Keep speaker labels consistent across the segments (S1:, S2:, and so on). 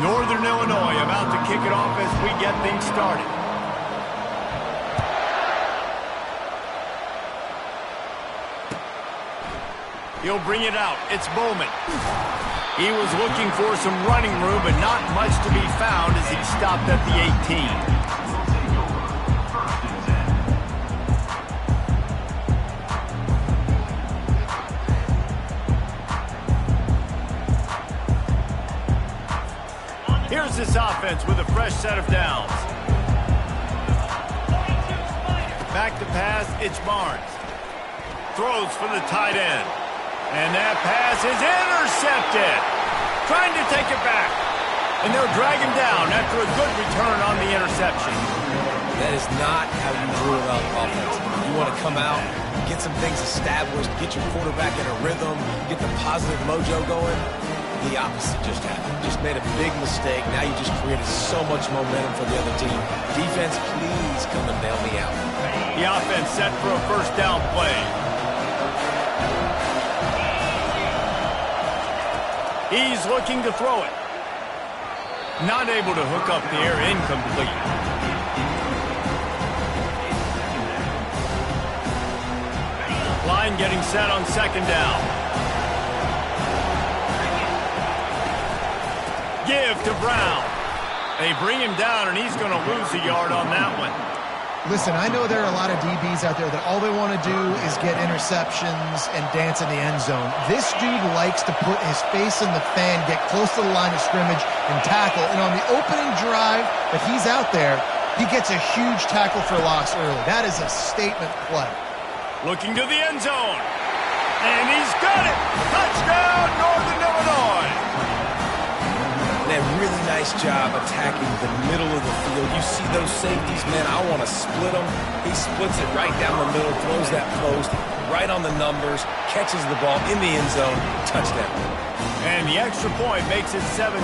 S1: Northern Illinois about to kick it off as we get things started. He'll bring it out. It's Bowman. He was looking for some running room, but not much to be found as he stopped at the 18. Here's this offense with a fresh set of downs. Back to pass, it's Barnes. Throws for the tight end. And that pass is intercepted. Trying to take it back. And they'll drag him down after a good return on the interception.
S2: That is not how you drill out offense. You want to come out, get some things established, get your quarterback in a rhythm, get the positive mojo going. The opposite just happened. Just made a big mistake. Now you just created so much momentum for the other team. Defense, please come and bail me out.
S1: The offense set for a first down play. He's looking to throw it. Not able to hook up the air, incomplete. Line getting set on second down. Give to Brown. They bring him down, and he's going to lose a yard on that one.
S3: Listen, I know there are a lot of DBs out there that all they want to do is get interceptions and dance in the end zone. This dude likes to put his face in the fan, get close to the line of scrimmage, and tackle. And on the opening drive that he's out there, he gets a huge tackle for loss early. That is a statement play.
S1: Looking to the end zone. And he's got it! Touchdown, Northern Illinois!
S2: A really nice job attacking the middle of the field. You see those safeties, man, I want to split them. He splits it right down the middle, throws that post, right on the numbers, catches the ball in the end zone, touchdown.
S1: And the extra point makes it 7-0.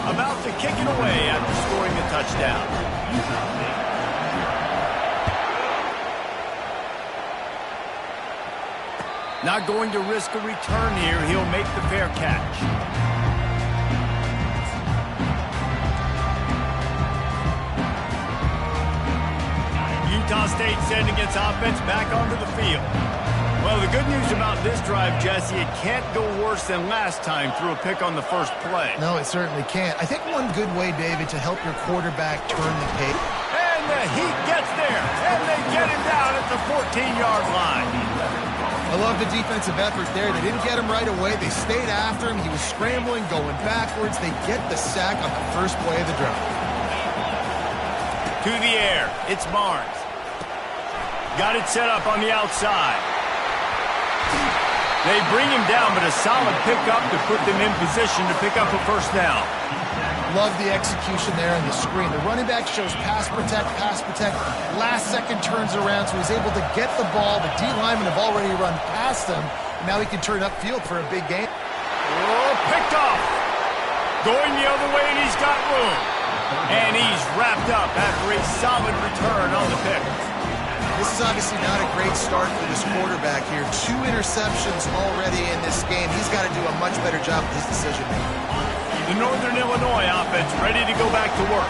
S1: About to kick it away after scoring the touchdown. Not going to risk a return here. He'll make the fair catch. Utah State sending its offense back onto the field. Well, the good news about this drive, Jesse, it can't go worse than last time through a pick on the first play.
S3: No, it certainly can't. I think one good way, David, to help your quarterback turn the page.
S1: And the heat gets there, and they get him down at the 14-yard line.
S3: I love the defensive effort there. They didn't get him right away. They stayed after him. He was scrambling, going backwards. They get the sack on the first play of the drive.
S1: To the air, it's Barnes. Got it set up on the outside. They bring him down, but a solid pickup to put them in position to pick up a first down.
S3: Love the execution there on the screen. The running back shows pass protect, pass protect. Last second turns around, so he's able to get the ball. The D linemen have already run past him. Now he can turn upfield for a big gain.
S1: Oh, picked off. Going the other way, and he's got room. And he's wrapped up after a solid return on the pick.
S3: This is obviously not a great start for this quarterback here. 2 interceptions already in this game. He's got to do a much better job with his decision-making.
S1: The Northern Illinois offense ready to go back to work.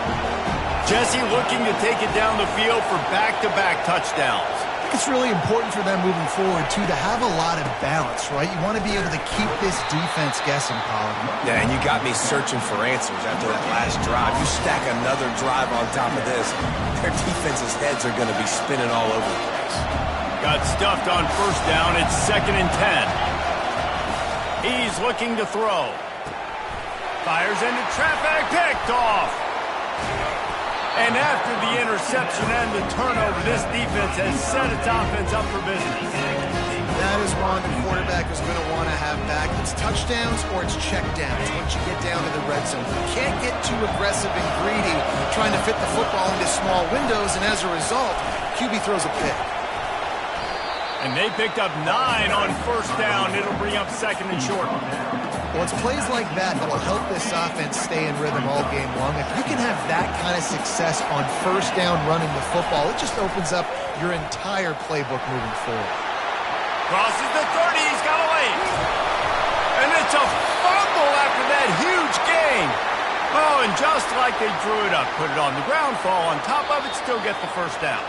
S1: Jesse looking to take it down the field for back-to-back touchdowns.
S3: I think it's really important for them moving forward, too, to have a lot of balance, right? You want to be able to keep this defense guessing, Colin.
S2: Yeah, and you got me searching for answers after that last drive. You stack another drive on top of this, their defense's heads are going to be spinning all over the place.
S1: Got stuffed on first down. It's 2nd and 10. He's looking to throw. Fires into traffic, picked off. And after the interception and the turnover, this defense has set its offense up for business.
S3: That is one the quarterback is going to want to have back. It's touchdowns or it's checkdowns once you get down to the red zone. You can't get too aggressive and greedy trying to fit the football into small windows, and as a result, QB throws a pick.
S1: And they picked up 9 on first down. It'll bring up 2nd and short.
S3: Well, it's plays like that that'll help this offense stay in rhythm all game long. If you can have that kind of success on first down running the football, it just opens up your entire playbook moving forward.
S1: Crosses the 30, he's got a lane. And it's a fumble after that huge gain. like they drew it up, put it on the ground, fall on top of it, still get the first down.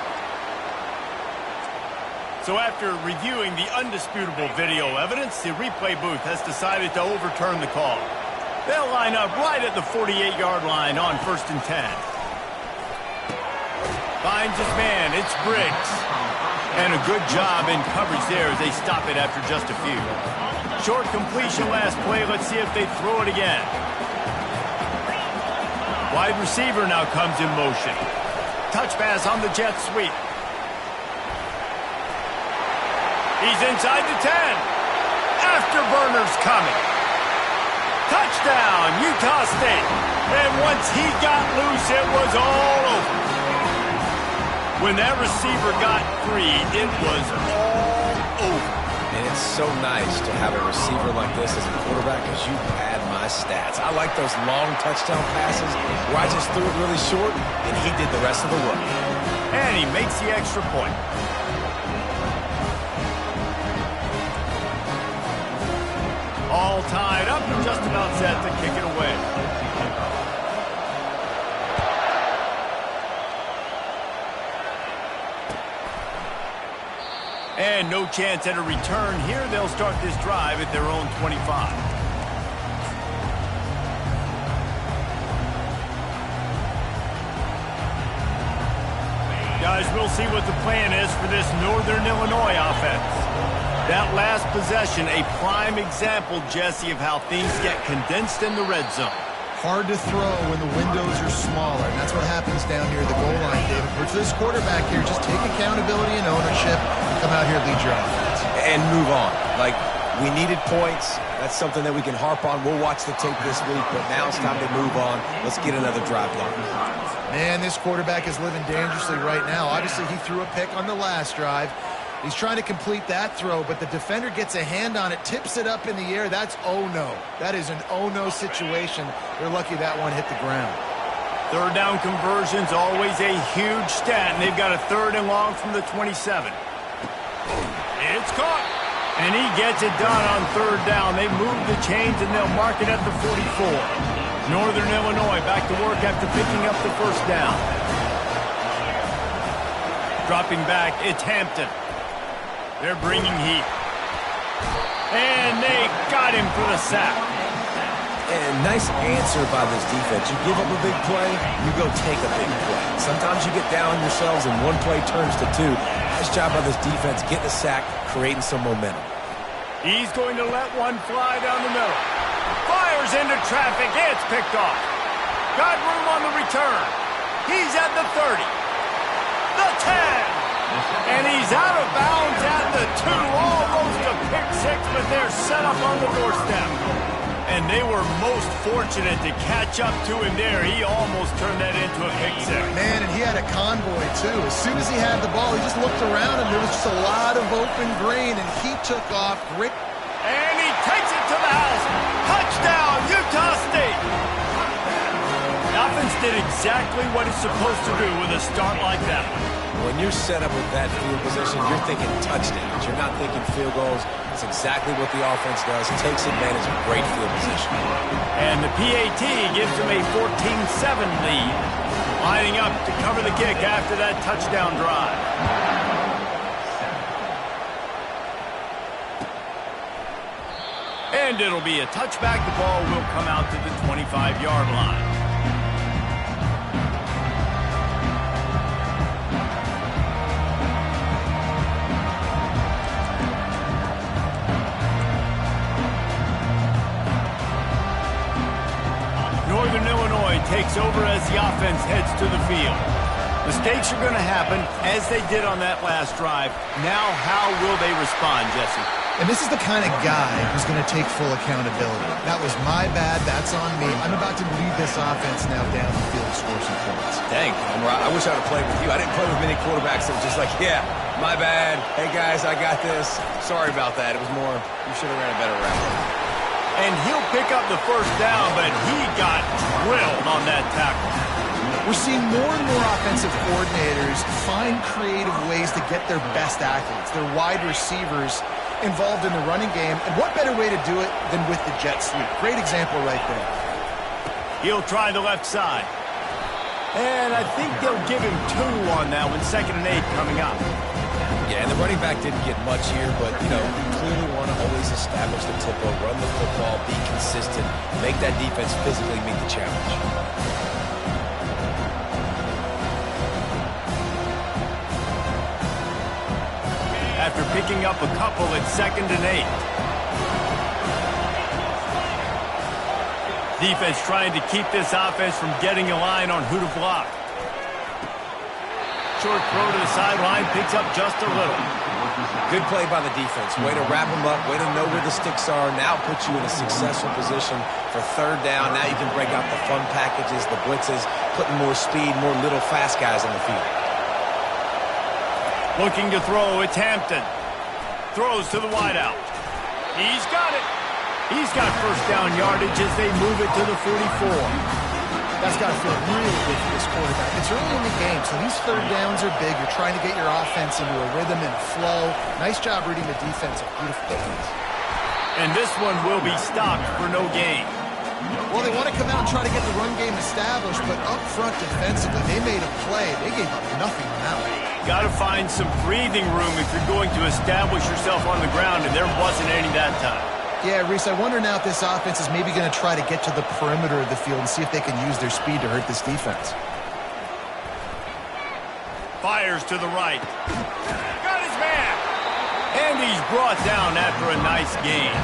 S1: So after reviewing the undisputable video evidence, the replay booth has decided to overturn the call. They'll line up right at the 48-yard line on 1st and 10. Finds his man, it's Briggs. And a good job in coverage there as they stop it after just a few. Short completion last play, let's see if they throw it again. Wide receiver now comes in motion. Touch pass on the jet sweep. He's inside the 10. Afterburner's coming. Touchdown, Utah State. And once he got loose, it was all over. When that receiver got free, it was all over.
S2: And it's so nice to have a receiver like this as a quarterback, as you pad my stats. I like those long touchdown passes where I just threw it really short, and he did the rest of the work.
S1: And he makes the extra point. All tied up and just about set to kick it away. And no chance at a return here. They'll start this drive at their own 25. Guys, we'll see what the plan is for this Northern Illinois offense. That last possession, a prime example, Jesse, of how things get condensed in the red zone.
S3: Hard to throw when the windows are smaller, and that's what happens down here at the goal line, David. For this quarterback here, just take accountability and ownership and come out here and lead your offense.
S2: And move on. Like, we needed points. That's something that we can harp on. We'll watch the tape this week, but now it's time to move on. Let's get another drive going.
S3: Man, this quarterback is living dangerously right now. Obviously, he threw a pick on the last drive. He's trying to complete that throw, but the defender gets a hand on it, tips it up in the air. That's oh-no. That is an oh-no situation. They're lucky that one hit the ground.
S1: Third down conversion's always a huge stat, and they've got a 3rd and long from the 27. It's caught. And he gets it done on 3rd down. They move the chains, and they'll mark it at the 44. Northern Illinois back to work after picking up the 1st down. Dropping back, it's Hampton. They're bringing heat. And they got him for the sack.
S2: And nice answer by this defense. You give up a big play, you go take a big play. Sometimes you get down yourselves and one play turns to 2. Nice job by this defense, getting the sack, creating some momentum.
S1: He's going to let one fly down the middle. Fires into traffic. It's picked off. Got room on the return. He's at the 30. The 10. And he's out of bounds at the 2. Almost a pick 6, but they're set up on the doorstep. And they were most fortunate to catch up to him there. He almost turned that into a pick 6.
S3: Man, and he had a convoy, too. As soon as he had the ball, he just looked around, and there was just a lot of open green, and he took off. Great.
S1: And he takes it to the house. Touchdown, Utah State. The offense did exactly what it's supposed to do with a start like that.
S2: When you're set up with that field position, you're thinking touchdowns. You're not thinking field goals. That's exactly what the offense does. It takes advantage of great field position.
S1: And the PAT gives them a 14-7 lead, lining up to cover the kick after that touchdown drive. And it'll be a touchback. The ball will come out to the 25-yard line. Northern Illinois takes over as the offense heads to the field. Mistakes are going to happen, as they did on that last drive. Now, how will they respond, Jesse?
S3: And this is the kind of guy who's going to take full accountability. That was my bad. That's on me. I'm about to lead this offense now down the field to score some points.
S2: Dang, I wish I would have played with you. I didn't play with many quarterbacks that were just like, yeah, my bad. Hey, guys, I got this. Sorry about that. It was more, you should have ran a better route.
S1: And he'll pick up the 1st down, but he got drilled on that tackle.
S3: We're seeing more and more offensive coordinators find creative ways to get their best athletes, their wide receivers, involved in the running game. And what better way to do it than with the jet sweep? Great example right there.
S1: He'll try the left side. And I think they'll give him 2 on that one, 2nd and 8 coming up.
S2: Yeah, and the running back didn't get much here, but, you know, you clearly want to always establish the tempo, run the football, be consistent, make that defense physically meet the challenge.
S1: After picking up a couple, it's 2nd and 8. Defense trying to keep this offense from getting a line on who to block. Short throw to the sideline, picks up just a little.
S2: Good play by the defense. Way to wrap them up, way to know where the sticks are. Now put you in a successful position for 3rd down. Now you can break out the fun packages, the blitzes, putting more speed, more little fast guys on the field.
S1: Looking to throw, it's Hampton. Throws to the wideout. He's got it. He's got 1st down yardage as they move it to the 44.
S3: That's got to feel really good for this quarterback. It's early in the game, so these 3rd downs are big. You're trying to get your offense into a rhythm and a flow. Nice job reading the defense. Beautiful defense.
S1: And this one will be stopped for no gain.
S3: Well, they want to come out and try to get the run game established, but up front defensively, they made a play. They gave up nothing on that one.
S1: Got to find some breathing room if you're going to establish yourself on the ground, and there wasn't any that time.
S3: Yeah, Reese, I wonder now if this offense is maybe going to try to get to the perimeter of the field and see if they can use their speed to hurt this defense.
S1: Fires to the right. Got his man. And he's brought down after a nice gain.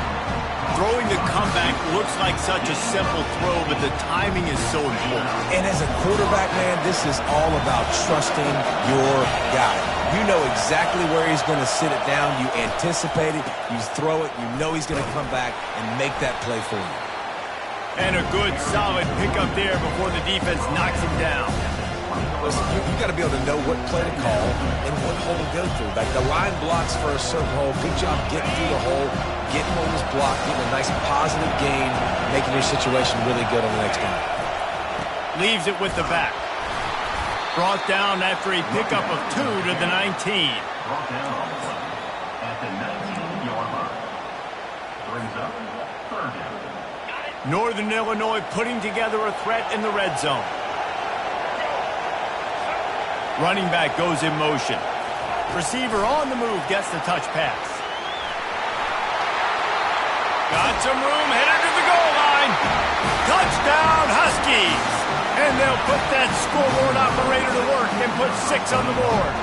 S1: Throwing the comeback looks like such a simple throw, but the timing is so important.
S2: And as a quarterback, man, this is all about trusting your guy. You know exactly where he's going to sit it down. You anticipate it. You throw it. You know he's going to come back and make that play for you.
S1: And a good, solid pickup there before the defense knocks him down.
S2: Listen, you got to be able to know what play to call and what hole to go through. Like the line blocks for a certain hole. Good job getting through the hole, getting what was blocked, getting a nice positive gain, making your situation really good on the next guy.
S1: Leaves it with the back. Brought down after a pickup of 2 to the 19.
S4: Brought down at the 19-yard line. Brings up 3rd down.
S1: Northern Illinois putting together a threat in the red zone. Running back goes in motion. Receiver on the move gets the touch pass. Got some room, headed to the goal line. Touchdown, Huskies! And they'll put that scoreboard operator to work and put 6 on the board.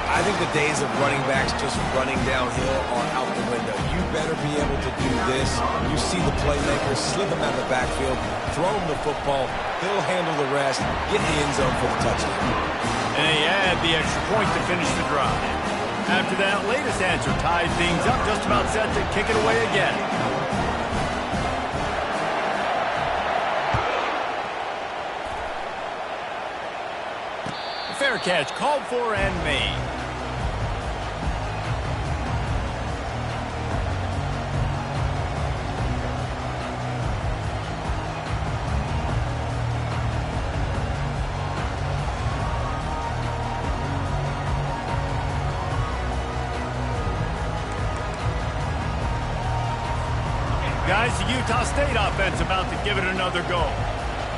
S2: I think the days of running backs just running downhill are out the window. You better be able to do this. You see the playmaker, slip him out of the backfield, throw him the football, he'll handle the rest, get in the end zone for the touchdown.
S1: And they add the extra point to finish the drive. After that latest answer tied things up, just about set to kick it away again. Fair catch called for and made. Guys, the Utah State offense about to give it another go.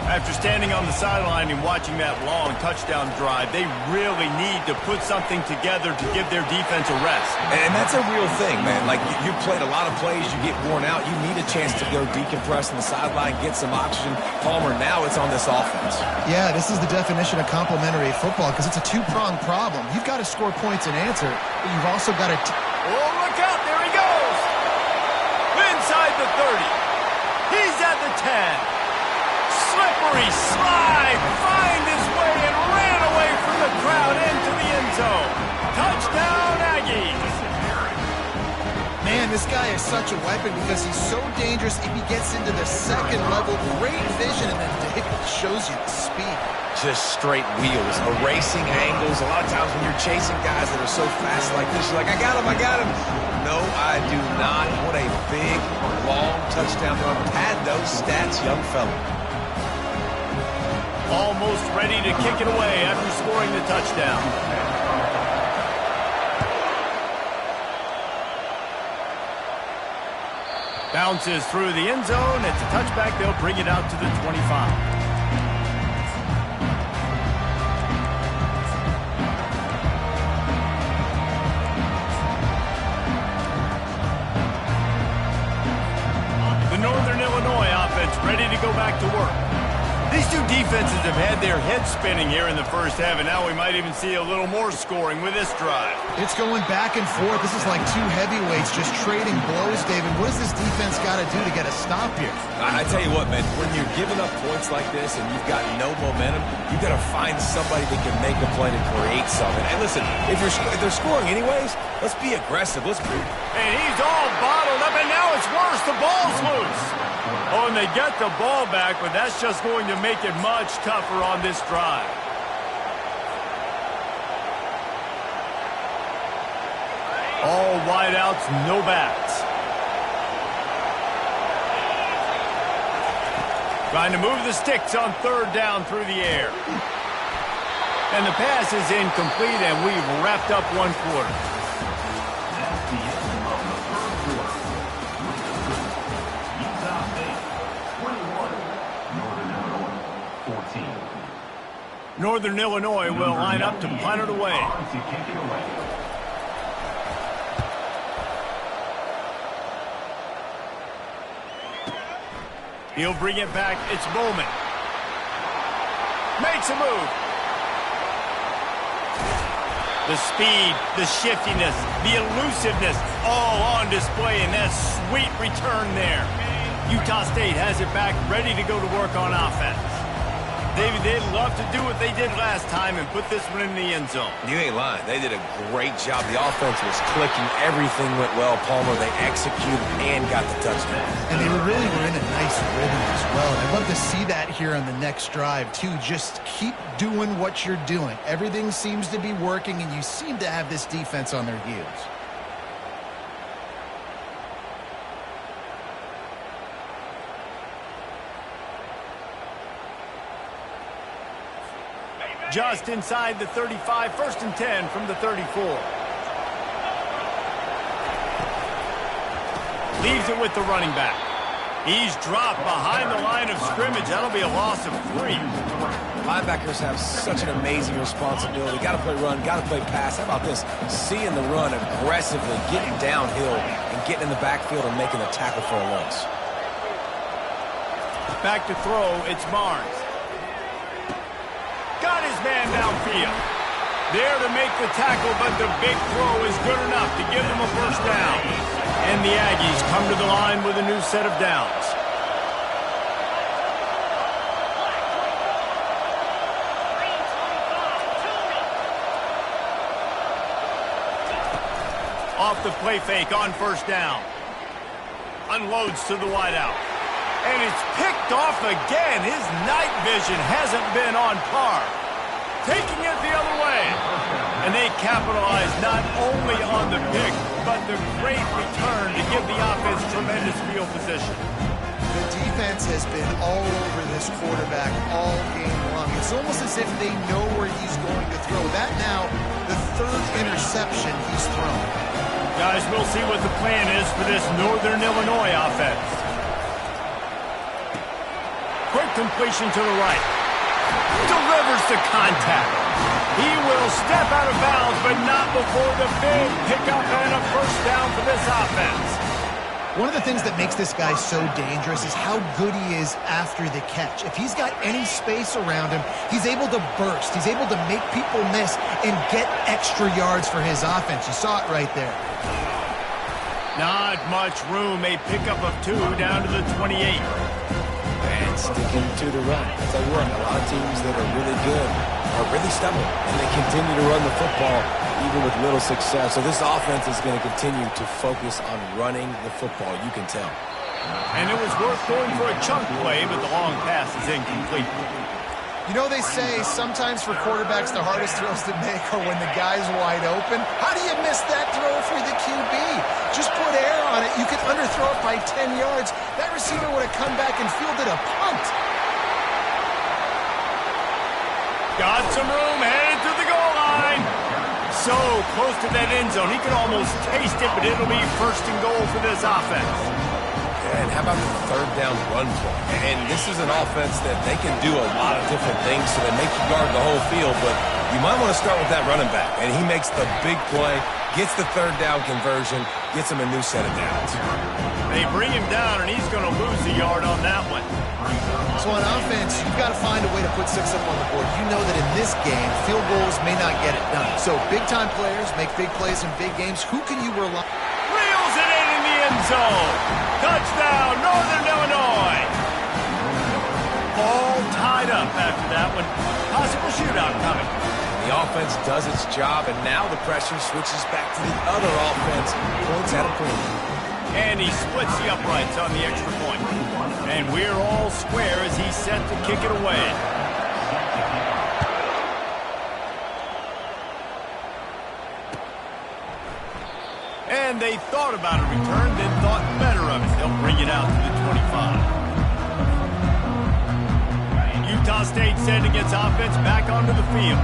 S1: After standing on the sideline and watching that long touchdown drive, they really need to put something together to give their defense a rest.
S2: And that's a real thing, man. Like, you played a lot of plays, you get worn out, you need a chance to go decompress on the sideline, get some oxygen. Palmer, now it's on this offense.
S3: Yeah, this is the definition of complementary football because it's a 2-pronged problem. You've got to score points and answer, but you've also got to...
S1: Oh, look out, there he goes! Inside the 30. He's at the 10. Slippery slide, find his way and ran away from the crowd into the end zone. Touchdown, Aggies.
S3: Man, this guy is such a weapon because he's so dangerous if he gets into the second level. Great vision, and then it shows you the speed.
S2: Just straight wheels, erasing angles. A lot of times when you're chasing guys that are so fast like this, you're like, I got him, I got him. No, I do not. What a big, long touchdown run. Pad those stats, young fella.
S1: Almost ready to kick it away after scoring the touchdown. Bounces through the end zone. It's a touchback. They'll bring it out to the 25. go back to work. These two defenses have had their heads spinning here in the first half, and now we might even see a little more scoring with this drive.
S3: It's going back and forth. This is like two heavyweights just trading blows, David. What does this defense got to do to get a stop here?
S2: I tell you what, man, when you're giving up points like this and you've got no momentum, you've got to find somebody that can make a play to create something. And listen, if they're scoring anyways, let's be aggressive.
S1: And he's all bottled up, and now it's worse. The ball's loose. Oh, and they get the ball back, but that's just going to make it much tougher on this drive. All wideouts, no backs. Trying to move the sticks on third down through the air. And the pass is incomplete, and we've wrapped up one quarter.
S4: That's the end of the first quarter. Utah State 21, Northern Illinois 14.
S1: Northern Illinois will line up to punt it away.
S4: On to kick it away.
S1: He'll bring it back. It's Bowman. Makes a move. The speed, the shiftiness, the elusiveness, all on display in that sweet return there. Utah State has it back, ready to go to work on offense. David, they'd love to do what they did last time and put this one in the end zone.
S2: You ain't lying. They did a great job. The offense was clicking. Everything went well. Palmer, they executed and got the touchdown.
S3: And they really were in a nice rhythm as well. I'd love to see that here on the next drive, too. Just keep doing what you're doing. Everything seems to be working, and you seem to have this defense on their heels.
S1: Just inside the 35, 1st and 10 from the 34. Leaves it with the running back. He's dropped behind the line of scrimmage. That'll be a loss of 3.
S2: Linebackers have such an amazing responsibility. Got to play run, got to play pass. How about this? Seeing the run aggressively, getting downhill, and getting in the backfield and making a tackle for a loss.
S1: Back to throw, it's Barnes. Got his man downfield. There to make the tackle, but the big throw is good enough to give them a first down. And the Aggies come to the line with a new set of downs. Off the play fake on first down. Unloads to the wideout. And it's picked off again. His night vision hasn't been on par. Taking it the other way. And they capitalize not only on the pick, but the great return to give the offense tremendous field position.
S3: The defense has been all over this quarterback all game long. It's almost as if they know where he's going to throw. That now, the 3rd interception he's thrown.
S1: Guys, we'll see what the plan is for this Northern Illinois offense. Quick completion to the right. Delivers the contact. He will step out of bounds, but not before the big pickup and a first down for this offense.
S3: One of the things that makes this guy so dangerous is how good he is after the catch. If he's got any space around him, he's able to burst. He's able to make people miss and get extra yards for his offense. You saw it right there.
S1: Not much room. A pickup of 2 down to the 28.
S2: And sticking to the run. As I work, a lot of teams that are really good are really stubborn, and they continue to run the football even with little success. So this offense is going to continue to focus on running the football. You can tell.
S1: And it was worth going for a chunk play, but the long pass is incomplete.
S3: You know, they say sometimes for quarterbacks the hardest throws to make are when the guy's wide open. How do you miss that throw for the QB? Just put air on it. You could underthrow it by 10 yards. That receiver would have come back and fielded a punt.
S1: Got some room, headed to the goal line. So close to that end zone. He can almost taste it, but it'll be 1st and goal for this offense.
S2: And how about the 3rd down run play? And this is an offense that they can do a lot of different things, so they make you guard the whole field, but you might want to start with that running back. And he makes the big play, gets the 3rd down conversion, gets him a new set of downs.
S1: They bring him down, and he's going to lose a yard on that one.
S3: So on offense, you've got to find a way to put 6 up on the board. You know that in this game, field goals may not get it done. So big-time players make big plays in big games. Who can you rely on?
S1: Reels it in the end zone. Touchdown, Northern Illinois. All tied up after that one. Possible shootout coming.
S2: The offense does its job, and now the pressure switches back to the other offense. Points at a premium.
S1: And he splits the uprights on the extra point. And we're all square as he's set to kick it away. And they thought about a return, then thought better of it. They'll bring it out to the 25. Utah State sending its offense back onto the field.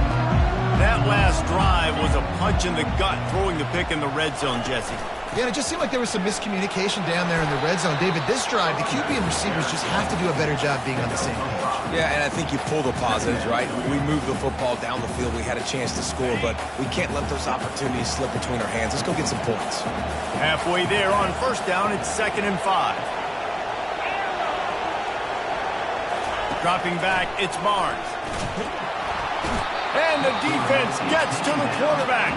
S1: That last drive was a punch in the gut, throwing the pick in the red zone, Jesse.
S3: Yeah, and it just seemed like there was some miscommunication down there in the red zone. David, this drive, the QB and receivers just have to do a better job being on the same page.
S2: Yeah, and I think you pull the positives, right? We moved the football down the field. We had a chance to score, but we can't let those opportunities slip between our hands. Let's go get some points.
S1: Halfway there on first down, it's 2nd and 5. Dropping back, it's Barnes. And the defense gets to the quarterback.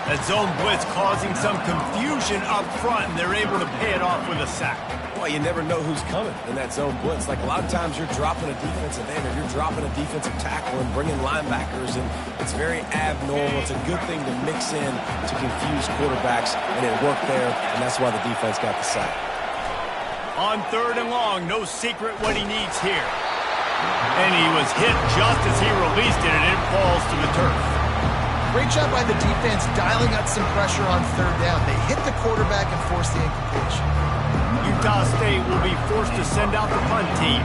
S1: That zone blitz causing some confusion up front, and they're able to pay it off with a sack.
S2: Well, you never know who's coming in that zone blitz. Like a lot of times you're dropping a defensive end or you're dropping a defensive tackle and bringing linebackers, and it's very abnormal. It's a good thing to mix in to confuse quarterbacks, and it worked there, and that's why the defense got the sack.
S1: On 3rd and long, no secret what he needs here. And he was hit just as he released it, and it falls to the turf.
S3: Great job by the defense dialing up some pressure on 3rd down. They hit the quarterback and forced the incompletion.
S1: Utah State will be forced to send out the punt team.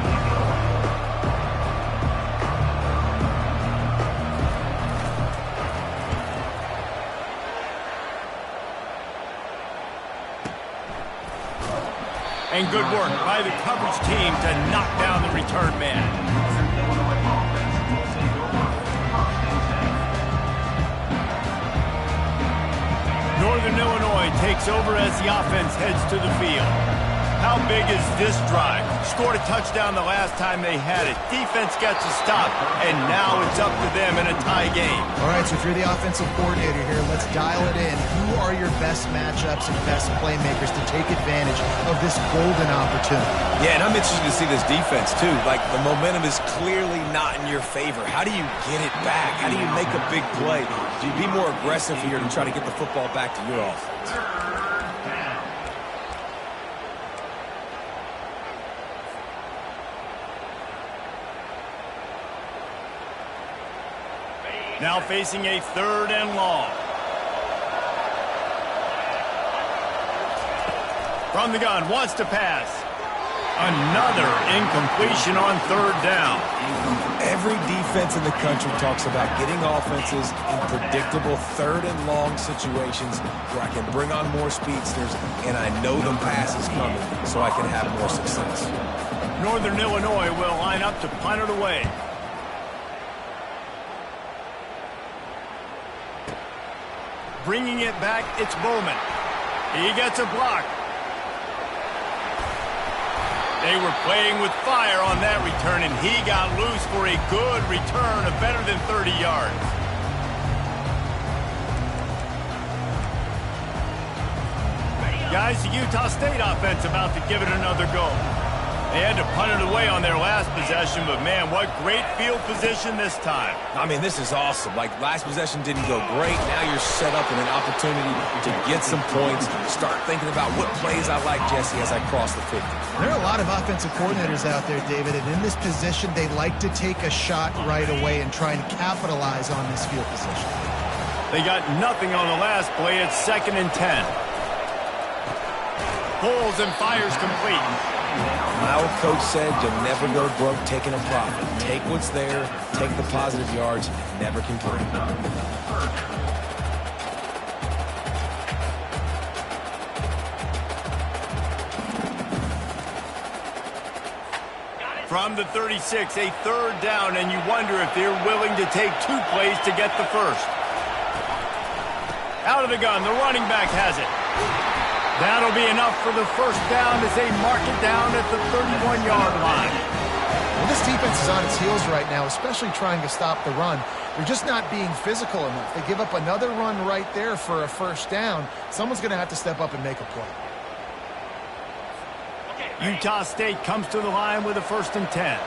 S1: And good work by the coverage team to knock down the return man. Northern Illinois takes over as the offense heads to the field. How big is this drive? Scored a touchdown the last time they had it. Defense gets a stop, and now it's up to them in a tie game.
S3: All right, so if you're the offensive coordinator here, let's dial it in. Who are your best matchups and best playmakers to take advantage of this golden opportunity?
S2: Yeah, and I'm interested to see this defense, too. Like, the momentum is clearly not in your favor. How do you get it back? How do you make a big play? Do you be more aggressive here to try to get the football back to your offense?
S1: Now facing a 3rd and long. From the gun, wants to pass. Another incompletion on 3rd down.
S2: Every defense in the country talks about getting offenses in predictable 3rd and long situations where I can bring on more speedsters and I know the pass is coming so I can have more success.
S1: Northern Illinois will line up to punt it away. Bringing it back, it's Bowman. He gets a block. They were playing with fire on that return, and he got loose for a good return of better than 30 yards. Guys, the Utah State offense about to give it another go. They had to punt it away on their last possession, but man, what great field position this time.
S2: I mean, this is awesome. Like, last possession didn't go great. Now you're set up in an opportunity to get some points. Start thinking about what plays I like, Jesse, as I cross the 50.
S3: There are a lot of offensive coordinators out there, David, and in this position, they like to take a shot right away and try and capitalize on this field position.
S1: They got nothing on the last play. It's 2nd and 10. Pulls and fires complete.
S2: My old coach said you'll never go broke taking a profit. Take what's there, take the positive yards, never complain.
S1: From the 36, a 3rd down, and you wonder if they're willing to take 2 plays to get the first. Out of the gun, the running back has it. That'll be enough for the first down as they mark it down at the 31-yard line.
S3: Well, this defense is on its heels right now, especially trying to stop the run. They're just not being physical enough. They give up another run right there for a first down. Someone's going to have to step up and make a play.
S1: Utah State comes to the line with a 1st and 10.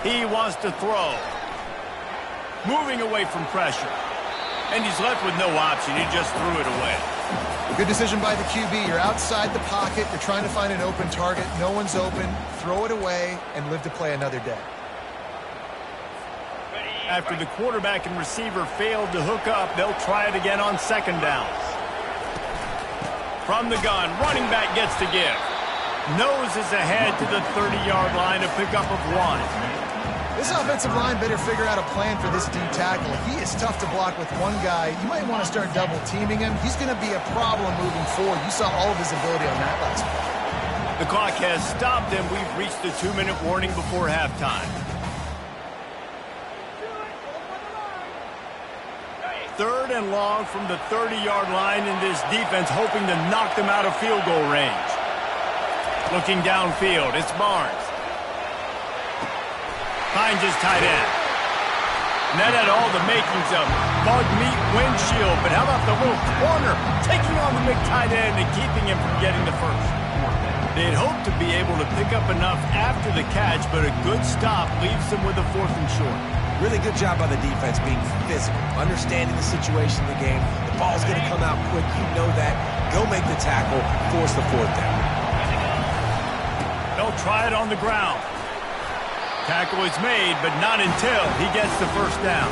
S1: He wants to throw. Moving away from pressure. And he's left with no option. He just threw it away.
S3: Good decision by the QB. You're outside the pocket. You're trying to find an open target. No one's open. Throw it away and live to play another day.
S1: After the quarterback and receiver failed to hook up, they'll try it again on 2nd down. From the gun, running back gets to give. Noses ahead to the 30-yard line, a pickup of 1.
S3: This offensive line better figure out a plan for this D tackle. He is tough to block with one guy. You might want to start double teaming him. He's going to be a problem moving forward. You saw all of his ability on that last play.
S1: The clock has stopped, and we've reached the 2-minute warning before halftime. 3rd and long from the 30-yard line, and this defense hoping to knock them out of field goal range. Looking downfield, it's Barnes. Finds his tight end. And that had all the makings of bug meat windshield, but how about the little corner taking on the big tight end and keeping him from getting the first? They'd hoped to be able to pick up enough after the catch, but a good stop leaves them with a 4th and short.
S2: Really good job by the defense being physical, understanding the situation in the game. The ball's going to come out quick. You know that. Go make the tackle, force the 4th down.
S1: They'll try it on the ground. Tackle is made, but not until he gets the 1st down.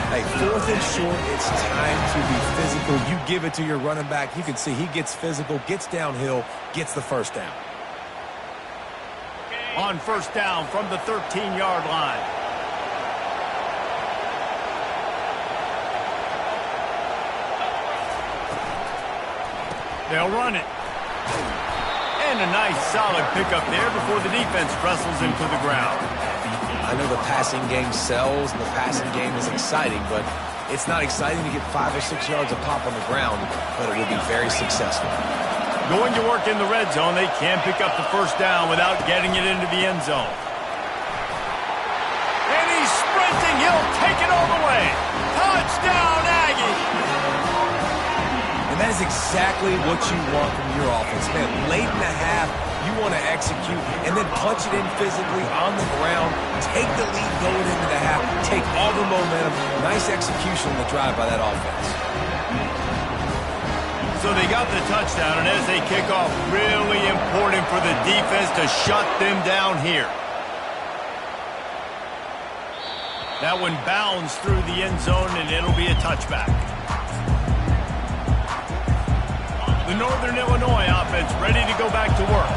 S2: Hey, 4th and short, it's time to be physical. You give it to your running back. You can see he gets physical, gets downhill, gets the 1st down.
S1: On 1st down from the 13-yard line. They'll run it. And a nice solid pickup there before the defense wrestles him to the ground.
S2: I know the passing game sells and the passing game is exciting, but it's not exciting to get 5 or 6 yards of pop on the ground, but it will be very successful.
S1: Going to work in the red zone, they can pick up the 1st down without getting it into the end zone. And he's sprinting. He'll take it all the way. Touchdown, Aggies!
S2: And that is exactly what you want from your offense, man. Late in the half, you want to execute and then punch it in physically on the ground. Take the lead going into the half. Take all the momentum. Nice execution on the drive by that offense.
S1: So they got the touchdown, and as they kick off, really important for the defense to shut them down here. That one bounds through the end zone, and it'll be a touchback. The Northern Illinois offense ready to go back to work.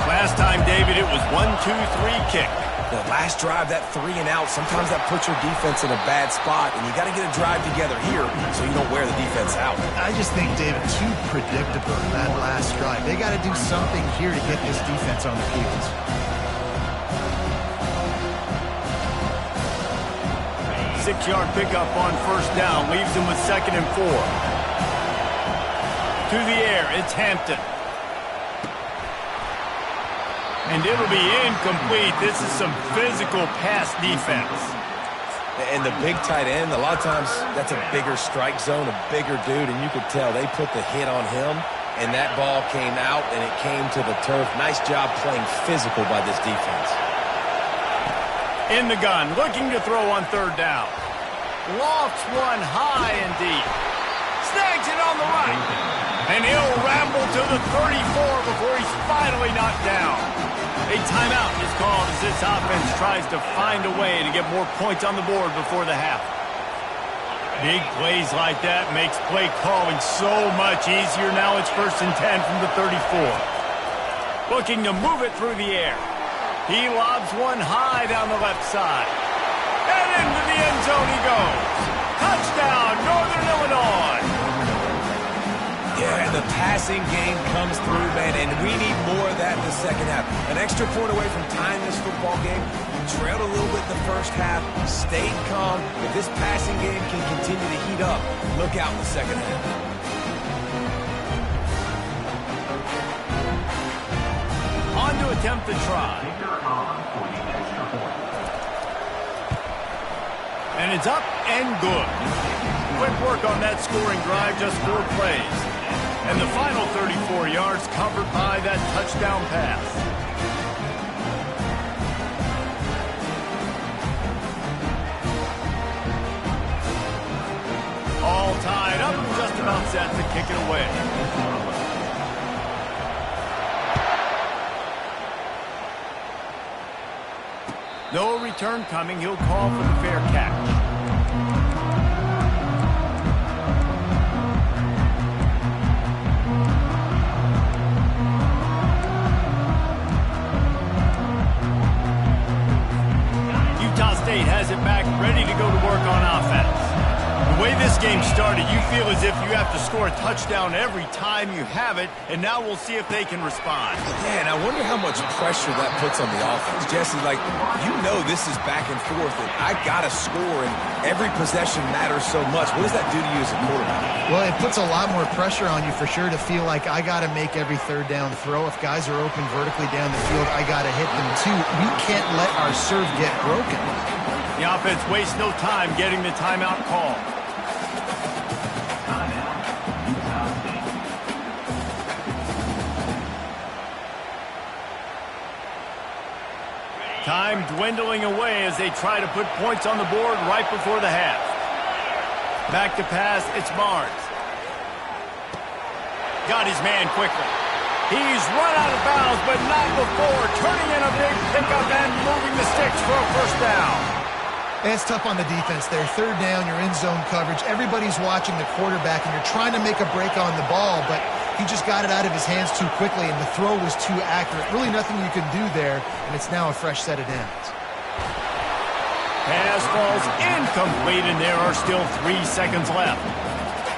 S1: Last time, David, it was 1-2-3 kick.
S2: The last drive, that 3 and out, sometimes that puts your defense in a bad spot, and you got to get a drive together here so you don't wear the defense out.
S3: I just think, David, too predictable in that last drive. They got to do something here to get this defense on the field.
S1: Six-yard pickup on 1st down leaves them with 2nd and 4. To the air, it's Hampton. And it'll be incomplete. This is some physical pass defense.
S2: And the big tight end, a lot of times that's a bigger strike zone, a bigger dude, and you could tell they put the hit on him, and that ball came out, and it came to the turf. Nice job playing physical by this defense.
S1: In the gun, looking to throw on 3rd down. Lofts one high and deep. Snags it on the right. And he'll ramble to the 34 before he's finally knocked down. A timeout is called as this offense tries to find a way to get more points on the board before the half. Big plays like that makes play calling so much easier. Now it's 1st and 10 from the 34. Looking to move it through the air. He lobs one high down the left side. And into the end zone he goes. Touchdown, Northern Illinois.
S2: Yeah, and the passing game comes through, man, and we need more of that in the second half. An extra point away from tying this football game. Trailed a little bit in the first half, stayed calm. If this passing game can continue to heat up, look out in the second half.
S1: On attempt to try. And it's up and good. Quick work on that scoring drive, just 4 plays. And the final 34 yards covered by that touchdown pass. All tied up, just about set to kick it away. No return coming. He'll call for the fair catch. Utah State has it back, ready to go to work on offense. The way this game started, you feel as if you have to score a touchdown every time you have it, and now we'll see if they can respond.
S2: Yeah, and I wonder how much pressure that puts on the offense. Jesse, like, you know this is back and forth, and I got to score, and every possession matters so much. What does that do to you as a quarterback?
S3: Well, it puts a lot more pressure on you for sure to feel like I got to make every third down throw. If guys are open vertically down the field, I got to hit them too. We can't let our serve get broken.
S1: The offense wastes no time getting the timeout call. Time dwindling away as they try to put points on the board right before the half. Back to pass, it's Barnes. Got his man quickly. He's run out of bounds, but not before turning in a big pickup and moving the sticks for a first down.
S3: It's tough on the defense there. Third down, you're in zone coverage. Everybody's watching the quarterback, and you're trying to make a break on the ball, but he just got it out of his hands too quickly, and the throw was too accurate. Really nothing you can do there, and it's now a fresh set of downs.
S1: Pass falls incomplete, and there are still 3 seconds left.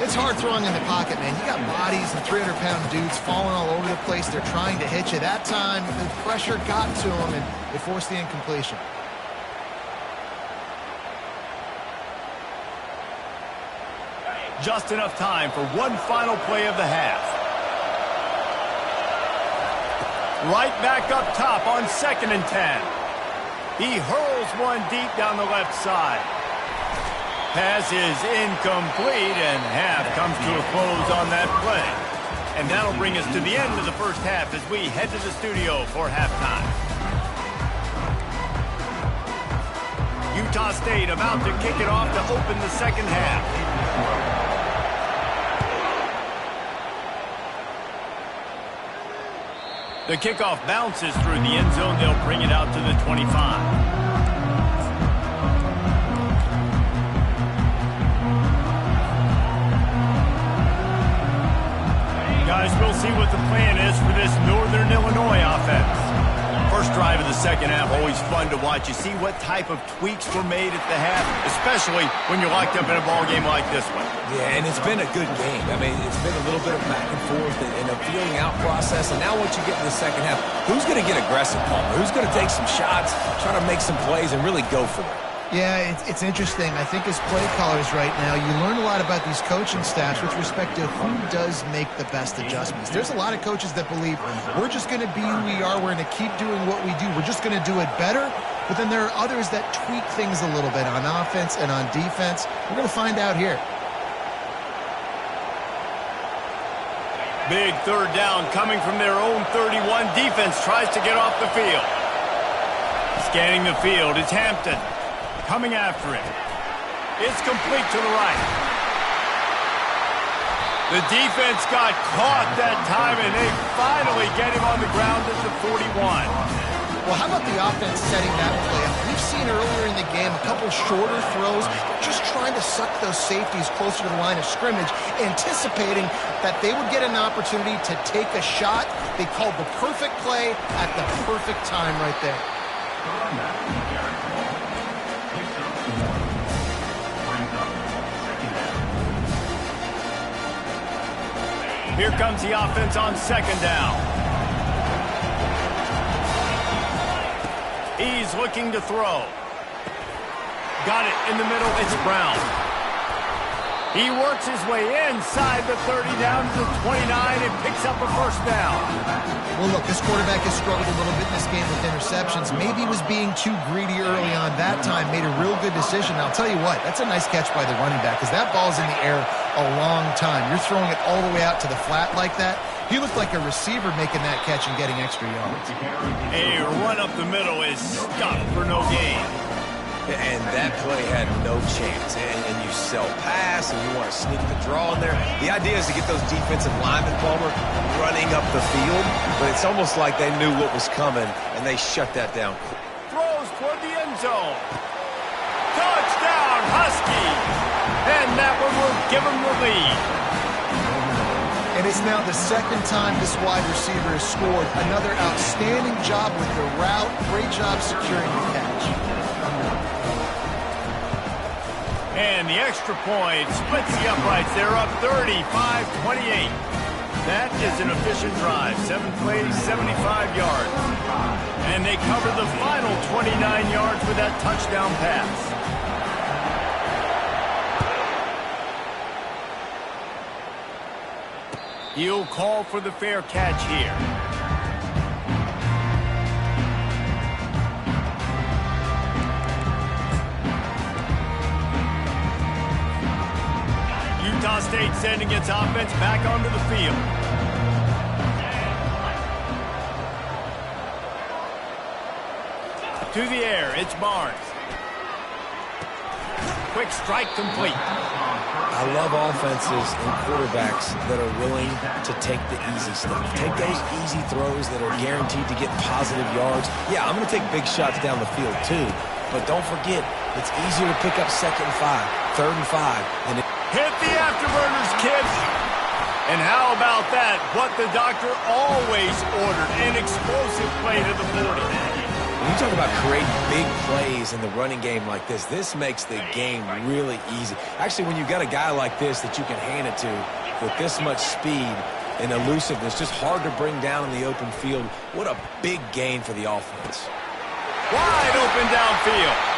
S3: It's hard throwing in the pocket, man. You got bodies and 300-pound dudes falling all over the place. They're trying to hit you. That time, the pressure got to him, and it forced the incompletion.
S1: Just enough time for one final play of the half. Right back up top on 2nd and 10. He hurls one deep down the left side. Pass is incomplete, and half comes to a close on that play. And that'll bring us to the end of the first half as we head to the studio for halftime. Utah State about to kick it off to open the second half. The kickoff bounces through the end zone. They'll bring it out to the 25. Guys, we'll see what the plan is for this Northern Illinois offense. First drive of the second half, always fun to watch. You see what type of tweaks were made at the half, especially when you're locked up in a ball game like this one.
S2: Yeah, and it's been a good game. I mean, it's been a little bit of back and forth and a feeling out process. And now once you get in the second half, who's going to get aggressive, Palmer? Who's going to take some shots, try to make some plays, and really go for it?
S3: Yeah, it's interesting. I think as play callers right now, you learn a lot about these coaching staffs with respect to who does make the best adjustments. There's a lot of coaches that believe we're just going to be who we are. We're going to keep doing what we do. We're just going to do it better. But then there are others that tweak things a little bit on offense and on defense. We're going to find out here.
S1: Big third down coming from their own 31. Defense tries to get off the field. Scanning the field, it's Hampton. Coming after him. It's complete to the right. The defense got caught that time, and they finally get him on the ground at the 41.
S3: Well, how about the offense setting that play up? We've seen earlier in the game a couple shorter throws, just trying to suck those safeties closer to the line of scrimmage, anticipating that they would get an opportunity to take a shot. They called the perfect play at the perfect time right there.
S1: Here comes the offense on second down. He's looking to throw. Got it in the middle. It's Brown. He works his way inside the 30 down to the 29 and picks up a first down.
S3: Well, look, this quarterback has struggled a little bit in this game with interceptions. Maybe he was being too greedy early on. That time made a real good decision. I'll tell you what, that's a nice catch by the running back because that ball's in the air a long time. You're throwing it all the way out to the flat like that. He looked like a receiver making that catch and getting extra yards.
S1: A run up the middle is stuffed for no gain.
S2: And that play had no chance. And you sell pass, and you want to sneak the draw in there. The idea is to get those defensive linemen, Palmer, running up the field. But it's almost like they knew what was coming, and they shut that down.
S1: Throws toward the end zone. Touchdown, Husky! And that one will give him the lead.
S3: And it's now the second time this wide receiver has scored. Another outstanding job with the route. Great job securing the catch.
S1: And the extra point splits the uprights. They're up 35-28. That is an efficient drive. 7 plays, 75 yards. And they cover the final 29 yards with that touchdown pass. He'll call for the fair catch here. Utah State sending its offense back onto the field. To the air, it's Barnes. Quick strike complete.
S2: I love offenses and quarterbacks that are willing to take the easy stuff. Take those easy throws that are guaranteed to get positive yards. Yeah, I'm going to take big shots down the field too. But don't forget, it's easier to pick up 2nd and 5, 3rd and 5 than it.
S1: Hit the afterburners, kids. And how about that? What the doctor always ordered, an explosive play to the 40.
S2: When you talk about creating big plays in the running game like this makes the game really easy. Actually, when you've got a guy like this that you can hand it to with this much speed and elusiveness, just hard to bring down in the open field, what a big gain for the offense.
S1: Wide open downfield.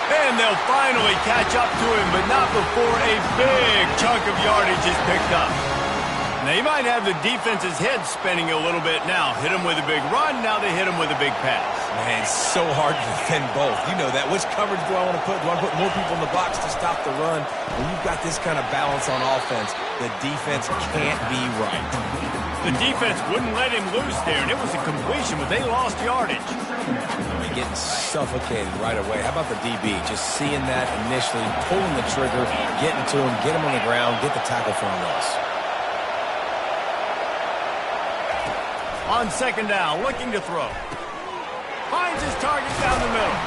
S1: And they'll finally catch up to him, but not before a big chunk of yardage is picked up. Now, you might have the defense's head spinning a little bit now. Hit him with a big run, now they hit him with a big pass.
S2: Man, it's so hard to defend both. You know that. Which coverage do I want to put? Do I put more people in the box to stop the run? When you've got this kind of balance on offense, the defense can't be right.
S1: The defense wouldn't let him loose there, and it was a completion, but they lost yardage.
S2: They're getting suffocated right away. How about the DB? Just seeing that initially, pulling the trigger, getting to him, get him on the ground, get the tackle for a loss.
S1: On 2nd down, looking to throw. Finds his target down the middle.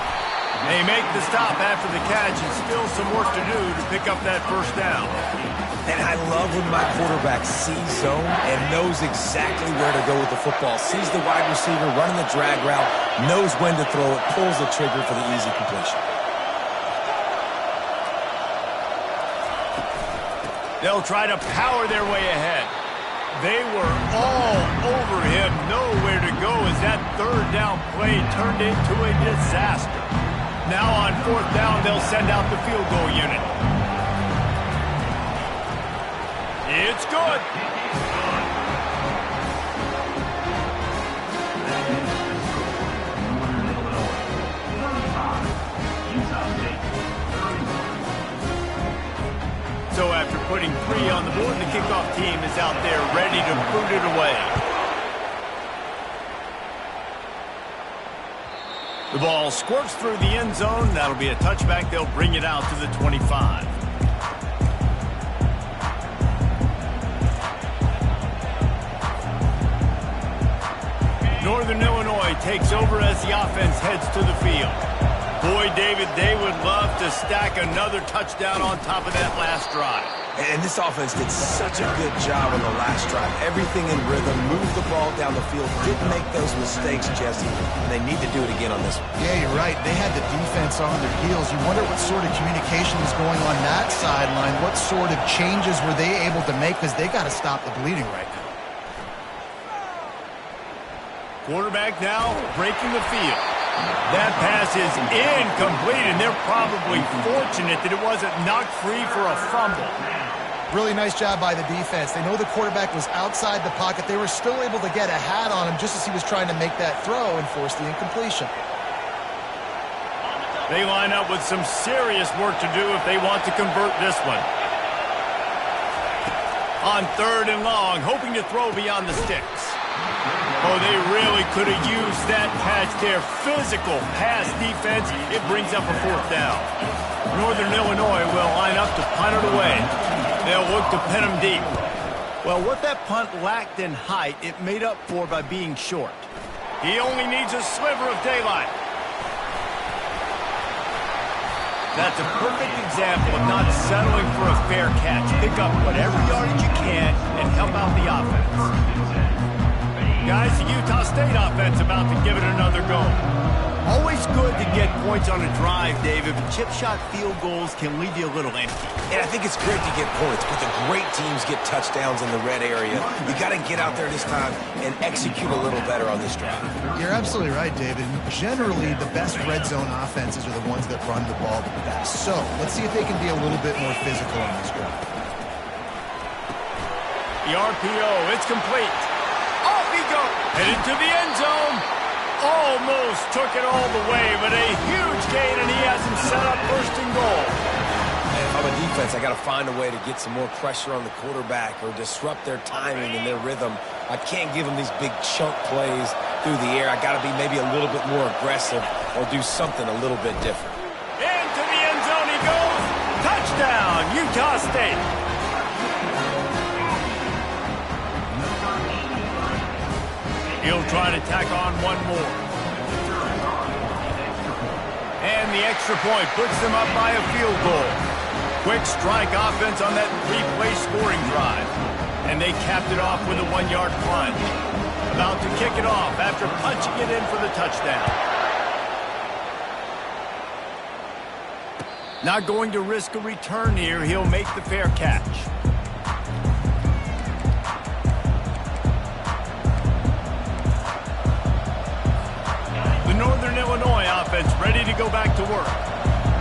S1: They make the stop after the catch and still some work to do to pick up that first down.
S2: And I love when my quarterback sees zone and knows exactly where to go with the football. Sees the wide receiver running the drag route, knows when to throw it, pulls the trigger for the easy completion.
S1: They'll try to power their way ahead. They were all over him, nowhere to go as that 3rd down play turned into a disaster. Now on 4th down, they'll send out the field goal unit. It's good. So after putting 3 on the board, the kickoff team is out there ready to boot it away. The ball squirts through the end zone. That'll be a touchback. They'll bring it out to the 25. Northern Illinois takes over as the offense heads to the field. Boy, David, they would love to stack another touchdown on top of that last drive.
S2: And this offense did such a good job on the last drive. Everything in rhythm, moved the ball down the field, didn't make those mistakes, Jesse, and they need to do it again on this one.
S3: Yeah, you're right. They had the defense on their heels. You wonder what sort of communication is going on that sideline. What sort of changes were they able to make because they got to stop the bleeding right now.
S1: Quarterback now breaking the field. That pass is incomplete, and they're probably fortunate that it wasn't knocked free for a fumble.
S3: Really nice job by the defense. They know the quarterback was outside the pocket. They were still able to get a hat on him just as he was trying to make that throw and force the incompletion.
S1: They line up with some serious work to do if they want to convert this one. On 3rd and long, hoping to throw beyond the sticks. Oh, they really could have used that patch there. Physical pass defense. It brings up a 4th down. Northern Illinois will line up to punt it away. They'll look to pin them deep. Well, what that punt lacked in height, it made up for by being short. He only needs a sliver of daylight. That's a perfect example of not settling for a fair catch. Pick up whatever yardage you can and help out the offense. Guys, the Utah State offense about to give it another go. Always good to get points on a drive, David, but chip shot field goals can leave you a little empty.
S2: And I think it's great to get points, but the great teams get touchdowns in the red area. You got to get out there this time and execute a little better on this drive.
S3: You're absolutely right, David. Generally, the best red zone offenses are the ones that run the ball the best. So let's see if they can be a little bit more physical on this drive.
S1: The RPO, it's complete. Off he goes. Headed to the end zone. Almost took it all the way, but a huge gain, and he has him set up 1st and goal.
S2: And if I'm a defense, I got to find a way to get some more pressure on the quarterback or disrupt their timing and their rhythm. I can't give them these big chunk plays through the air. I got to be maybe a little bit more aggressive or do something a little bit different.
S1: Into the end zone he goes. Touchdown, Utah State. He'll try to tack on one more. And the extra point puts them up by a field goal. Quick strike offense on that 3-play scoring drive. And they capped it off with a 1-yard plunge. About to kick it off after punching it in for the touchdown. Not going to risk a return here. He'll make the fair catch. Northern Illinois offense ready to go back to work.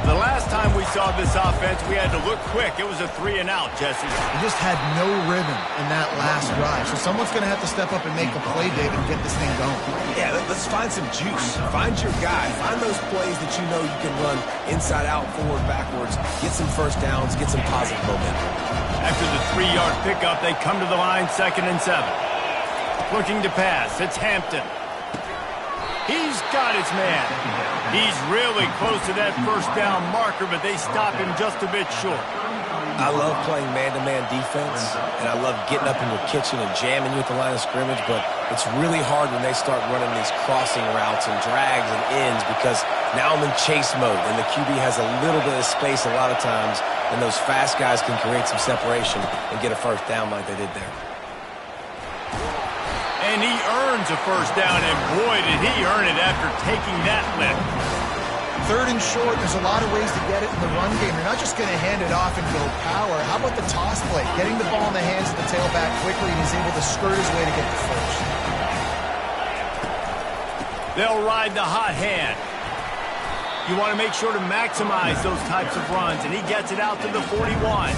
S1: The last time we saw this offense, we had to look quick. It was a 3-and-out, Jesse.
S3: They just had no rhythm in that last drive. So someone's going to have to step up and make a play, David, and get this thing going.
S2: Yeah, let's find some juice. Find your guy. Find those plays that you know you can run inside out, forward, backwards. Get some 1st downs. Get some positive momentum.
S1: After the 3-yard pickup, they come to the line 2nd and 7. Looking to pass. It's Hampton. He's got his man. He's really close to that 1st down marker, but they stop him just a bit short.
S2: I love playing man-to-man defense, and I love getting up in your kitchen and jamming you at the line of scrimmage, but it's really hard when they start running these crossing routes and drags and ends because now I'm in chase mode, and the QB has a little bit of space a lot of times, and those fast guys can create some separation and get a 1st down like they did there.
S1: And he earns a 1st down, and boy, did he earn it after taking that lift.
S3: 3rd and short, there's a lot of ways to get it in the run game. You're not just going to hand it off and go power. How about the toss play? Getting the ball in the hands of the tailback quickly, and he's able to skirt his way to get the 1st.
S1: They'll ride the hot hand. You want to make sure to maximize those types of runs, and he gets it out to the 41.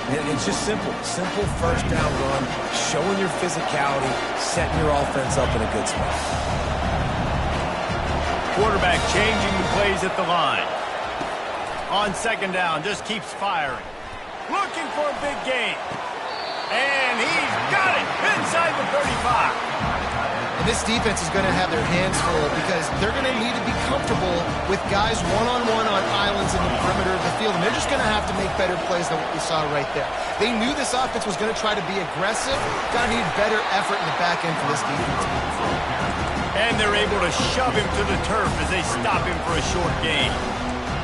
S2: It's just simple. Simple 1st down run, showing your physicality, setting your offense up in a good spot.
S1: Quarterback changing the plays at the line. On 2nd down, just keeps firing. Looking for a big gain. And he's got it inside the 35.
S3: And this defense is going to have their hands full because they're going to need to be comfortable with guys one-on-one on islands in the perimeter of the field, and they're just going to have to make better plays than what we saw right there. They knew this offense was going to try to be aggressive. Got to need better effort in the back end for this defense.
S1: And they're able to shove him to the turf as they stop him for a short gain.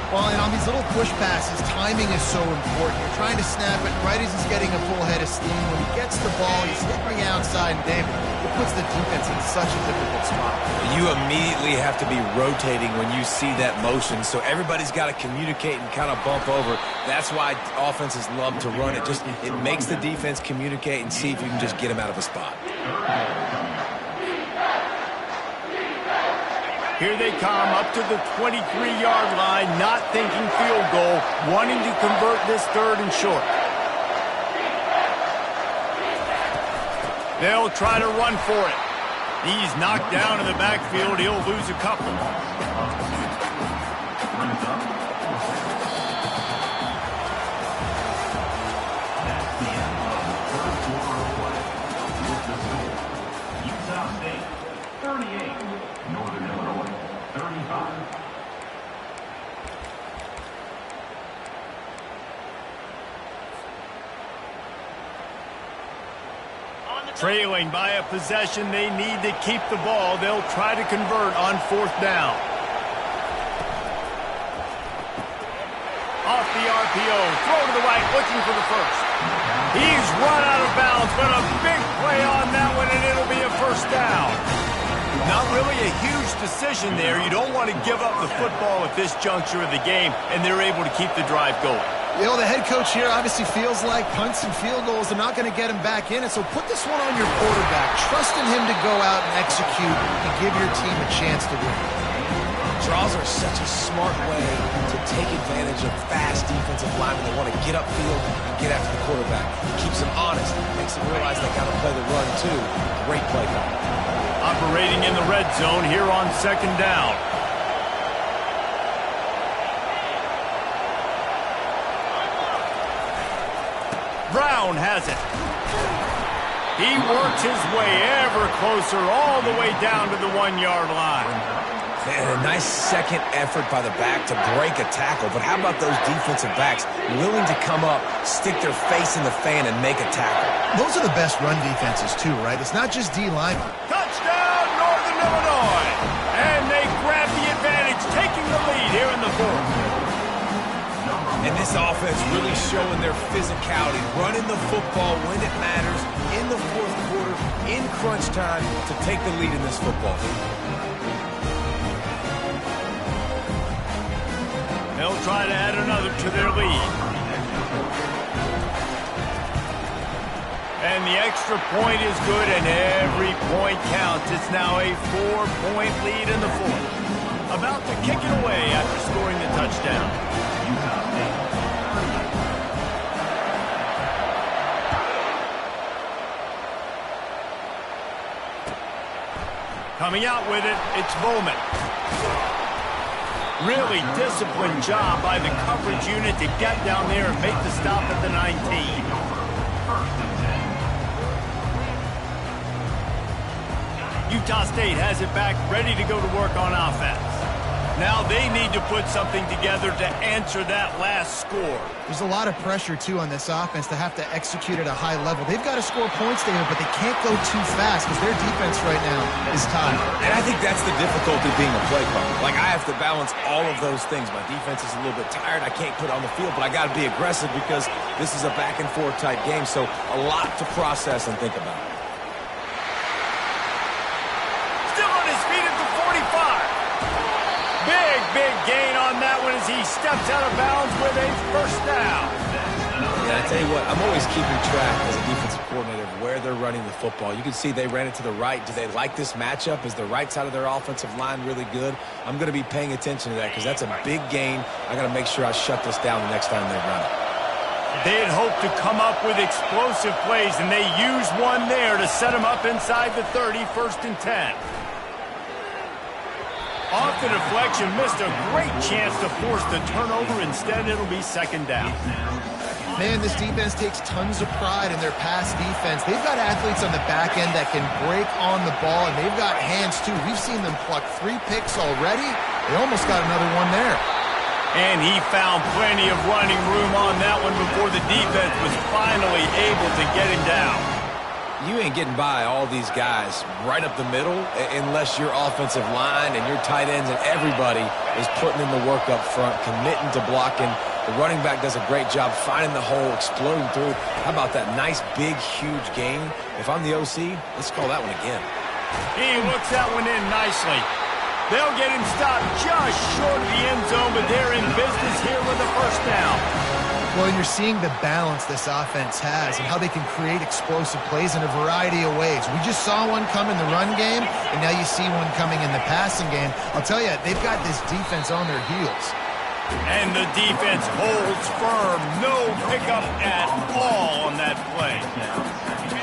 S3: Well, and on these little push passes, timing is so important. You're trying to snap it right as he's getting a full head of steam. When he gets the ball, he's hitting the outside, and David, it puts the defense in such a difficult spot.
S2: You immediately have to be rotating when you see that motion, so everybody's got to communicate and kind of bump over. That's why offenses love to run it. It makes the defense communicate and see if you can just get him out of a spot.
S1: Here they come up to the 23-yard line, not thinking field goal, wanting to convert this 3rd and short. They'll try to run for it. He's knocked down in the backfield. He'll lose a couple.
S4: That's the end of the first quarter of play. With the score, Utah State 38, Northern Illinois 35.
S1: Trailing by a possession, they need to keep the ball. They'll try to convert on 4th down. Off the RPO, throw to the right, looking for the first. He's run out of bounds, but a big play on that one, and it'll be a 1st down. Not really a huge decision there. You don't want to give up the football at this juncture of the game, and they're able to keep the drive going.
S3: You know, the head coach here obviously feels like punts and field goals are not going to get him back in it, so put this one on your quarterback. Trust in him to go out and execute and give your team a chance to win.
S2: Draws are such a smart way to take advantage of fast defensive linemen that want to get upfield and get after the quarterback. Keeps them honest, makes them realize they got to play the run too. Great play call.
S1: Operating in the red zone here on 2nd down. Brown has it. He works his way ever closer all the way down to the 1-yard line.
S2: Man, a nice second effort by the back to break a tackle. But how about those defensive backs willing to come up, stick their face in the fan, and make a tackle?
S3: Those are the best run defenses too, right? It's not just D-linemen.
S1: Touchdown, Northern Illinois! And they grab the advantage, taking the lead here in the 4th.
S2: And this offense really showing their physicality, running the football when it matters, in the 4th quarter, in crunch time, to take the lead in this football game.
S1: They'll try to add another to their lead. And the extra point is good, and every point counts. It's now a 4-point lead in the 4th. About to kick it away after scoring the touchdown.
S4: Utah State 30.
S1: Coming out with it, it's Bowman. Really disciplined job by the coverage unit to get down there and make the stop at the 19.
S4: 1st and 10.
S1: Utah State has it back, ready to go to work on offense. Now they need to put something together to answer that last score.
S3: There's a lot of pressure, too, on this offense to have to execute at a high level. They've got to score points there, but they can't go too fast because their defense right now is tied.
S2: And I think that's the difficulty being a play caller. Like, I have to balance all of those things. My defense is a little bit tired. I can't put it on the field, but I got to be aggressive because this is a back-and-forth type game, so a lot to process and think about.
S1: Still on his feet at the 45. Big gain on that one as he steps out of bounds with a 1st down.
S2: Yeah, I tell you what, I'm always keeping track as a defensive coordinator of where they're running the football. You can see they ran it to the right. Do they like this matchup? Is the right side of their offensive line really good? I'm going to be paying attention to that because that's a big gain. I got to make sure I shut this down the next time they run it.
S1: They had hoped to come up with explosive plays, and they used one there to set them up inside the 30, 1st and 10. Off the deflection, missed a great chance to force the turnover. Instead, it'll be 2nd down.
S3: Man, this defense takes tons of pride in their pass defense. They've got athletes on the back end that can break on the ball, and they've got hands, too. We've seen them pluck 3 picks already. They almost got another one there.
S1: And he found plenty of running room on that one before the defense was finally able to get him down.
S2: You ain't getting by all these guys right up the middle unless your offensive line and your tight ends and everybody is putting in the work up front, committing to blocking. The running back does a great job finding the hole, exploding through. How about that nice, big, huge gain? If I'm the OC, let's call that one again.
S1: He looks that one in nicely. They'll get him stopped just short of the end zone, but they're in business here with a 1st down.
S3: Well, and you're seeing the balance this offense has and how they can create explosive plays in a variety of ways. We just saw one come in the run game, and now you see one coming in the passing game. I'll tell you, they've got this defense on their heels.
S1: And the defense holds firm. No pickup at all on that play.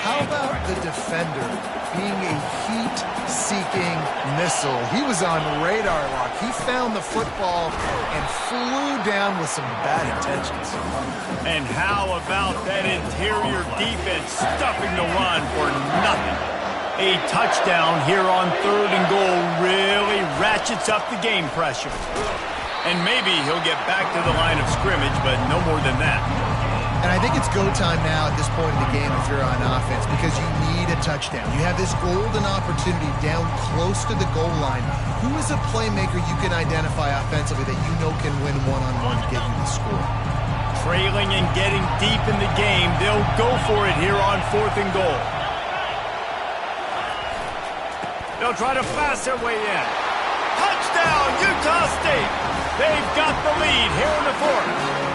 S3: How about the defender being a heat-seeking missile? He was on radar lock. He found the football and flew down with some bad intentions.
S1: And how about that interior defense stuffing the run for nothing? A touchdown here on 3rd and goal really ratchets up the game pressure. And maybe he'll get back to the line of scrimmage, but no more than that.
S3: And I think it's go time now at this point in the game if you're on offense, because you need a touchdown. You have this golden opportunity down close to the goal line. Who is a playmaker you can identify offensively that you know can win one-on-one to get you the score?
S1: Trailing and getting deep in the game, they'll go for it here on 4th and goal. They'll try to fast their way in. Touchdown, Utah State! They've got the lead here in the 4th.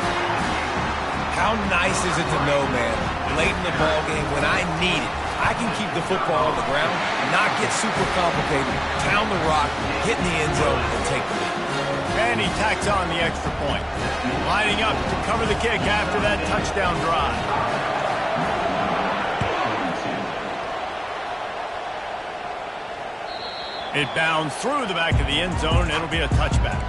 S2: How nice is it to know, man, late in the ball game when I need it, I can keep the football on the ground, not get super complicated, pound the rock, hit in the end zone, and take the lead.
S1: And he tacks on the extra point. Lining up to cover the kick after that touchdown drive. It bounds through the back of the end zone. It'll be a touchback.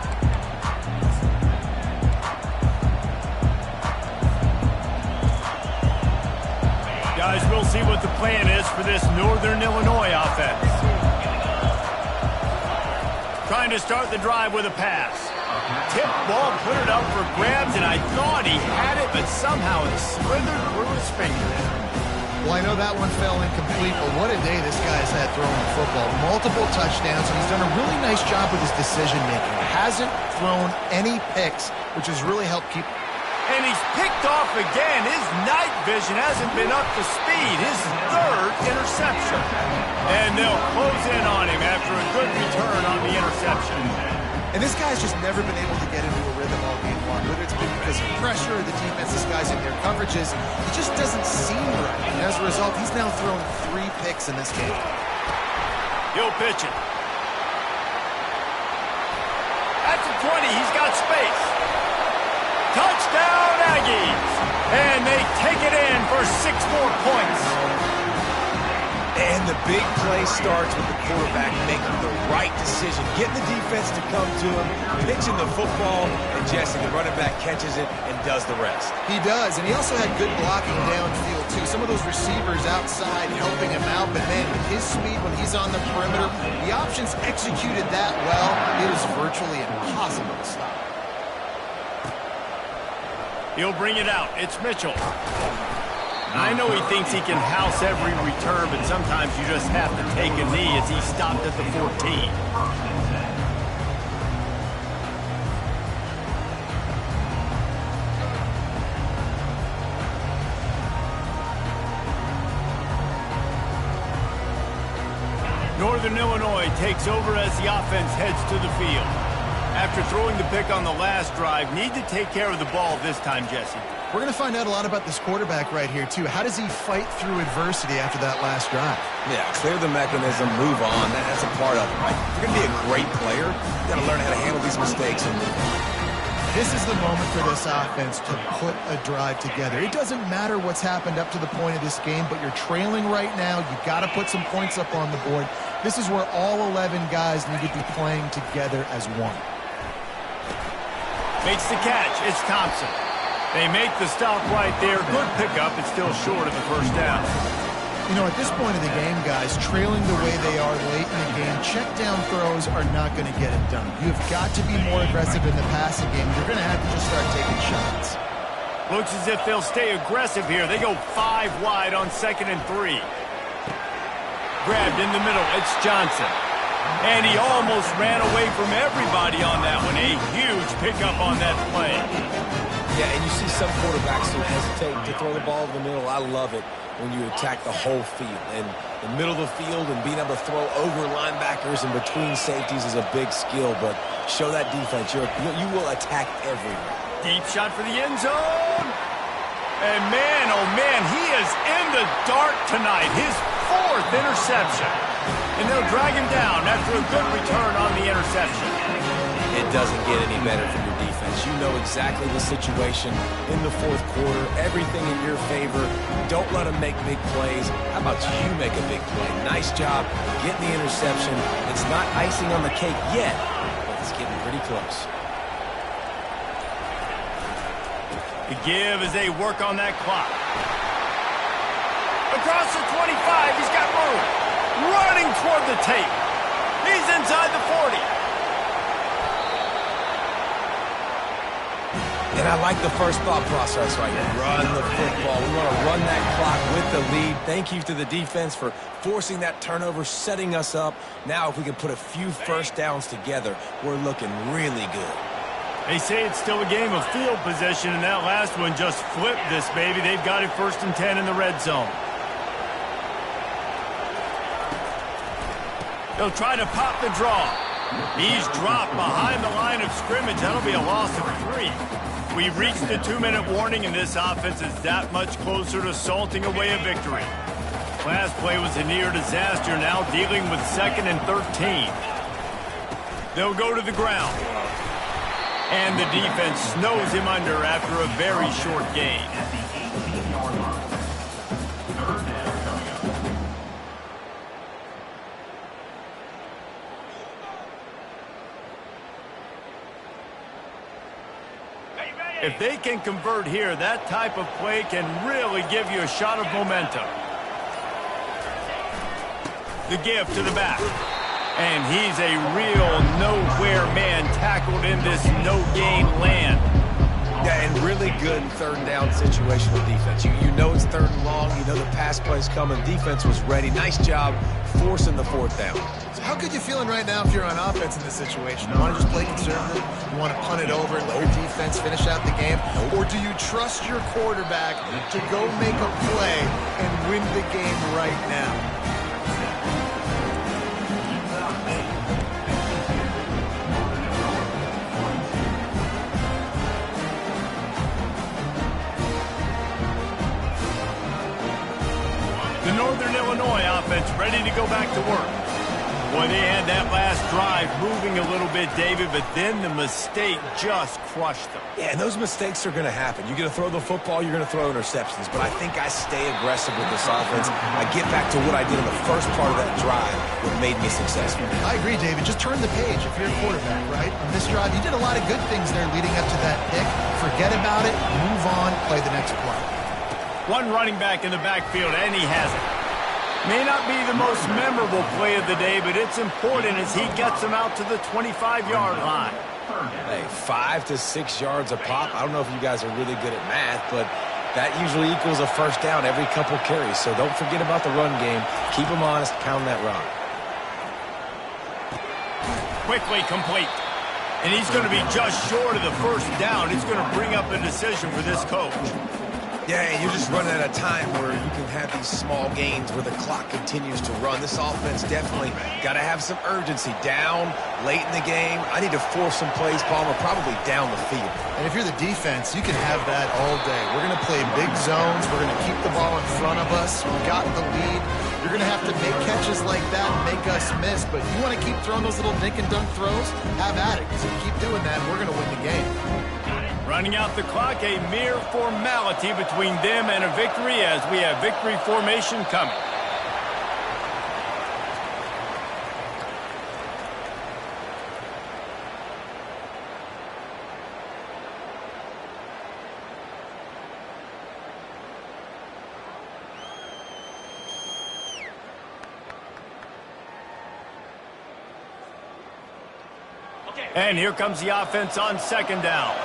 S1: Guys, we'll see what the plan is for this Northern Illinois offense. Trying to start the drive with a pass. Tip ball, put it up for grabs, and I thought he had it, but somehow it slithered through his fingers.
S3: Well, I know that one fell incomplete, but what a day this guy's had throwing the football. Multiple touchdowns, and he's done a really nice job with his decision-making. Hasn't thrown any picks, which has really helped keep...
S1: And he's picked off again. His night vision hasn't been up to speed. His 3rd interception. And they'll close in on him after a good return on the interception.
S3: And this guy's just never been able to get into a rhythm all game long. Whether it's been because of pressure or the defense, this guy's in their coverages, it just doesn't seem right. And as a result, he's now thrown 3 picks in this game.
S1: He'll pitch it. At the 20, he's got space. Touchdown, Aggies! And they take it in for 6 more points.
S2: And the big play starts with the quarterback making the right decision, getting the defense to come to him, pitching the football, and Jesse, the running back, catches it and does the rest.
S3: He does, and he also had good blocking downfield, too. Some of those receivers outside helping him out, but man, with his speed when he's on the perimeter, the options executed that well, it is virtually impossible to stop.
S1: He'll bring it out. It's Mitchell. I know he thinks he can house every return, but sometimes you just have to take a knee as he stopped at the 14. Northern Illinois takes over as the offense heads to the field. After throwing the pick on the last drive, need to take care of the ball this time, Jesse.
S3: We're going to find out a lot about this quarterback right here, too. How does he fight through adversity after that last drive?
S2: Yeah, clear the mechanism, move on. That's a part of it, right? If you're going to be a great player, you got to learn how to handle these mistakes and move on.
S3: This is the moment for this offense to put a drive together. It doesn't matter what's happened up to the point of this game, but you're trailing right now. You've got to put some points up on the board. This is where all 11 guys need to be playing together as one.
S1: Makes the catch. It's Thompson. They make the stop right there. Good pickup. It's still short of the first down.
S3: You know, at this point of the game, guys, trailing the way they are late in the game, check down throws are not going to get it done. You've got to be more aggressive in the passing game. You're going to have to just start taking shots.
S1: Looks as if they'll stay aggressive here. They go 5 wide on 2nd and 3. Grabbed in the middle. It's Johnson. And he almost ran away from everybody on that one. A huge pickup on that play.
S2: Yeah, and you see some quarterbacks who hesitate to throw the ball in the middle. I love it when you attack the whole field. And the middle of the field and being able to throw over linebackers and between safeties is a big skill. But show that defense. You will attack everywhere.
S1: Deep shot for the end zone. And man, oh man, he is in the dark tonight. His 4th interception. And they'll drag him down after a good return on the interception.
S2: It doesn't get any better from your defense. You know exactly the situation in the 4th quarter. Everything in your favor. Don't let them make big plays. How about you make a big play? Nice job getting the interception. It's not icing on the cake yet, but it's getting pretty close.
S1: The give as they work on that clock. Across the 25, he's got room. Running toward the tape. He's inside the 40.
S2: And I like the first thought process right now. Run the football. We want to run that clock with the lead. Thank you to the defense for forcing that turnover, setting us up. Now if we can put a few first downs together, we're looking really good.
S1: They say it's still a game of field position, and that last one just flipped this baby. They've got it 1st and 10 in the red zone. They'll try to pop the draw. He's dropped behind the line of scrimmage. That'll be a loss of 3. We've reached the 2-minute warning, and this offense is that much closer to salting away a victory. Last play was a near disaster, now dealing with 2nd and 13. They'll go to the ground. And the defense snows him under after a very short gain.
S4: At the 18-yard line. 3rd down coming up.
S1: If they can convert here, that type of play can really give you a shot of momentum. The give to the back. And he's a real nowhere man tackled in this no-gain land.
S2: Yeah, and really good 3rd down situational defense. You know it's 3rd and long. You know the pass play's coming. Defense was ready. Nice job forcing the 4th down.
S3: So how good you feeling right now if you're on offense in this situation? You want to just play conservative? You want to punt it over and let your defense finish out the game? Or do you trust your quarterback to go make a play and win the game right now?
S1: The Northern Illinois offense ready to go back to work. Boy, they had that last drive moving a little bit, David, but then the mistake just crushed them.
S2: Yeah, and those mistakes are going to happen. You're going to throw the football, you're going to throw interceptions. But I think I stay aggressive with this offense. I get back to what I did in the first part of that drive that made me successful.
S3: I agree, David. Just turn the page if you're a quarterback, right? On this drive, you did a lot of good things there leading up to that pick. Forget about it, move on, play the next play.
S1: One running back in the backfield, and he has it. May not be the most memorable play of the day, but it's important as he gets them out to the 25-yard line.
S2: Hey, 5 to 6 yards a pop. I don't know if you guys are really good at math, but that usually equals a first down every couple carries. So don't forget about the run game. Keep them honest, pound that rock.
S1: Quickly complete. And he's going to be just short of the first down. It's going to bring up a decision for this coach.
S2: Yeah, you're just running at a time where you can have these small gains where the clock continues to run. This offense definitely got to have some urgency. Down, late in the game. I need to force some plays, Palmer, probably down the field.
S3: And if you're the defense, you can have that all day. We're going to play big zones. We're going to keep the ball in front of us. We've got the lead. You're going to have to make catches like that and make us miss. But you want to keep throwing those little dink and dunk throws? Have at it. So keep doing that, and we're going to win the game.
S1: Running out the clock, a mere formality between them and a victory as we have victory formation coming. And here comes the offense on second down.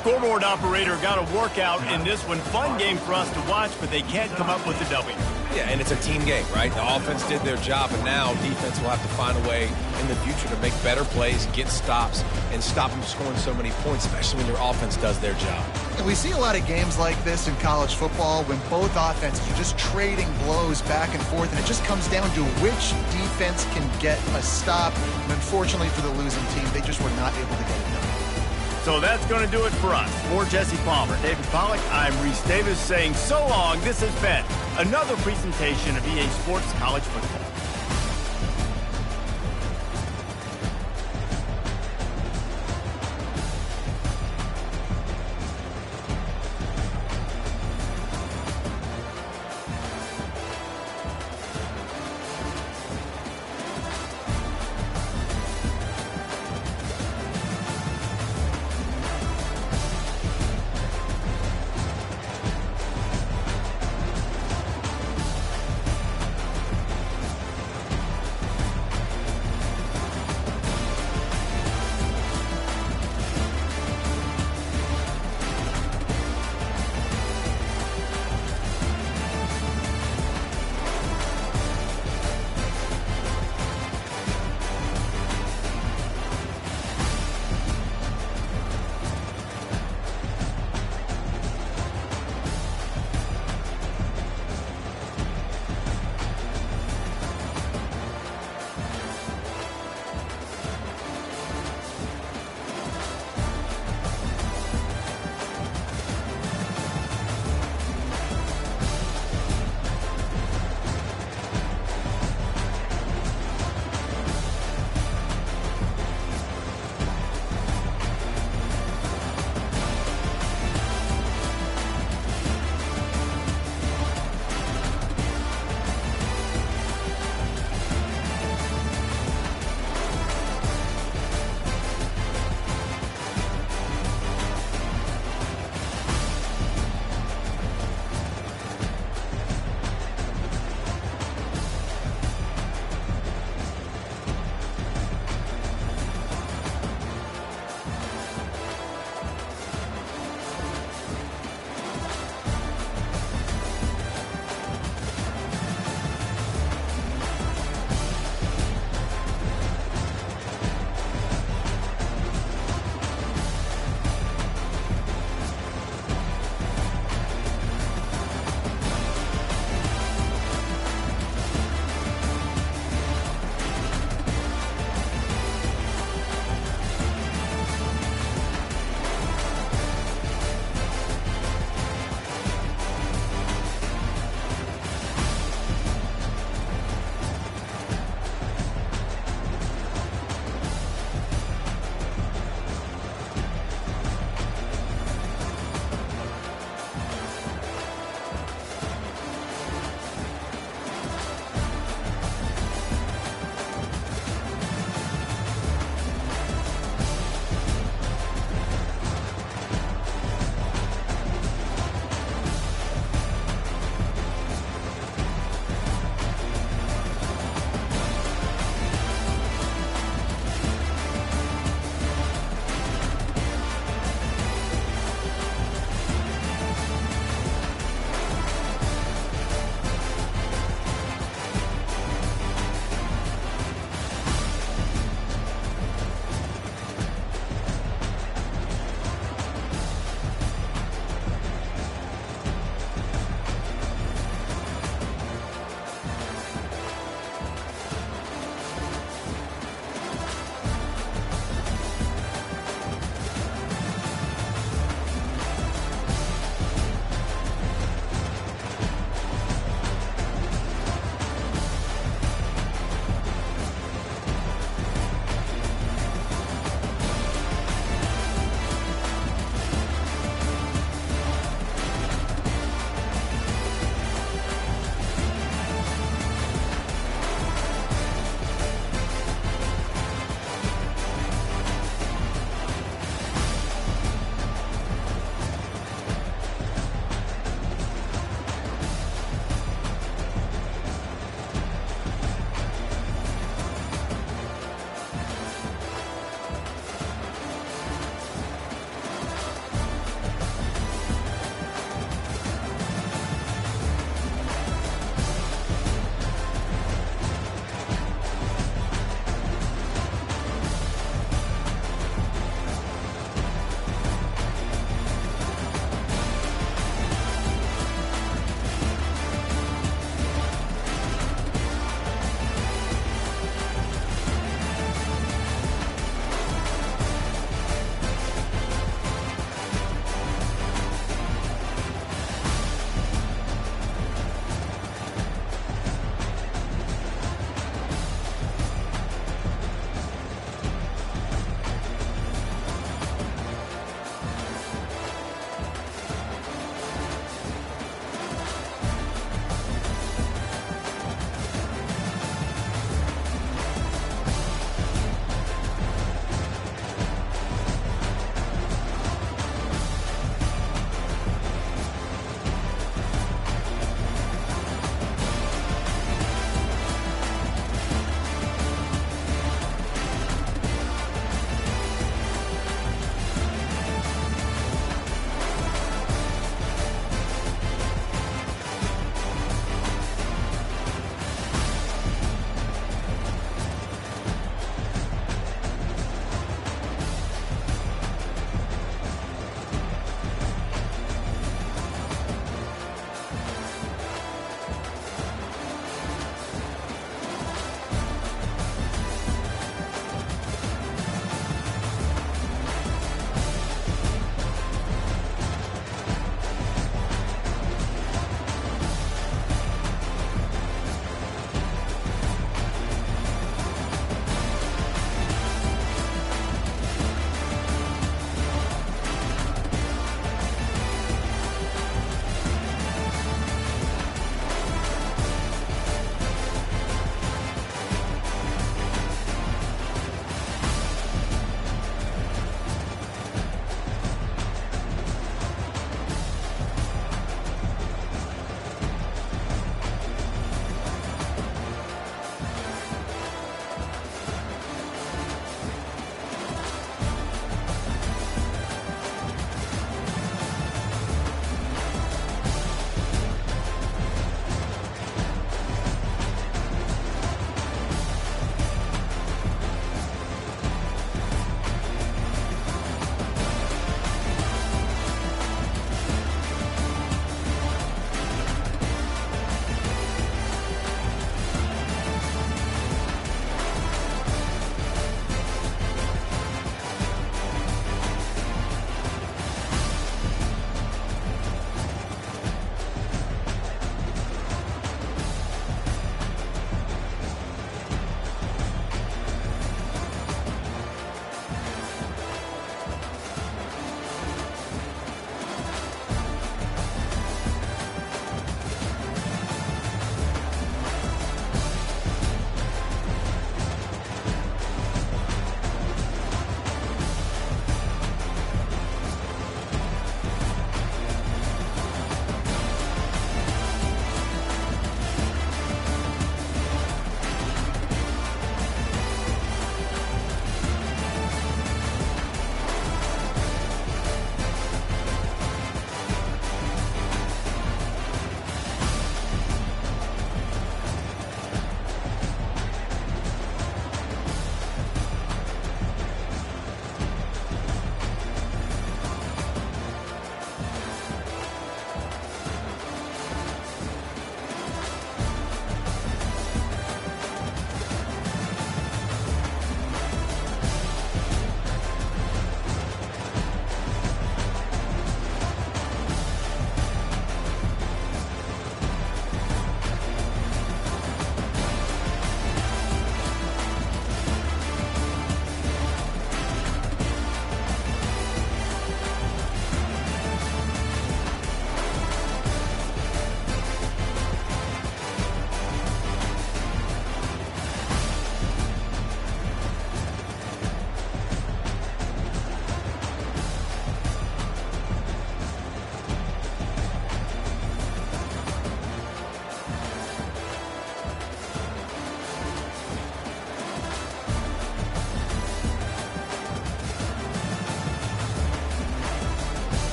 S1: Scoreboard operator got a workout in this one. Fun game for us to watch, but they can't come up with a W.
S2: Yeah, and it's a team game, right? The offense did their job, and now defense will have to find a way in the future to make better plays, get stops, and stop them scoring so many points, especially when your offense does their job.
S3: And we see a lot of games like this in college football when both offenses are just trading blows back and forth, and it just comes down to which defense can get a stop. And unfortunately for the losing team, they just were not able to get it done.
S1: So that's going to do it for us. For Jesse Palmer, David Pollack, I'm Reese Davis saying so long. This has been another presentation of EA Sports College Football.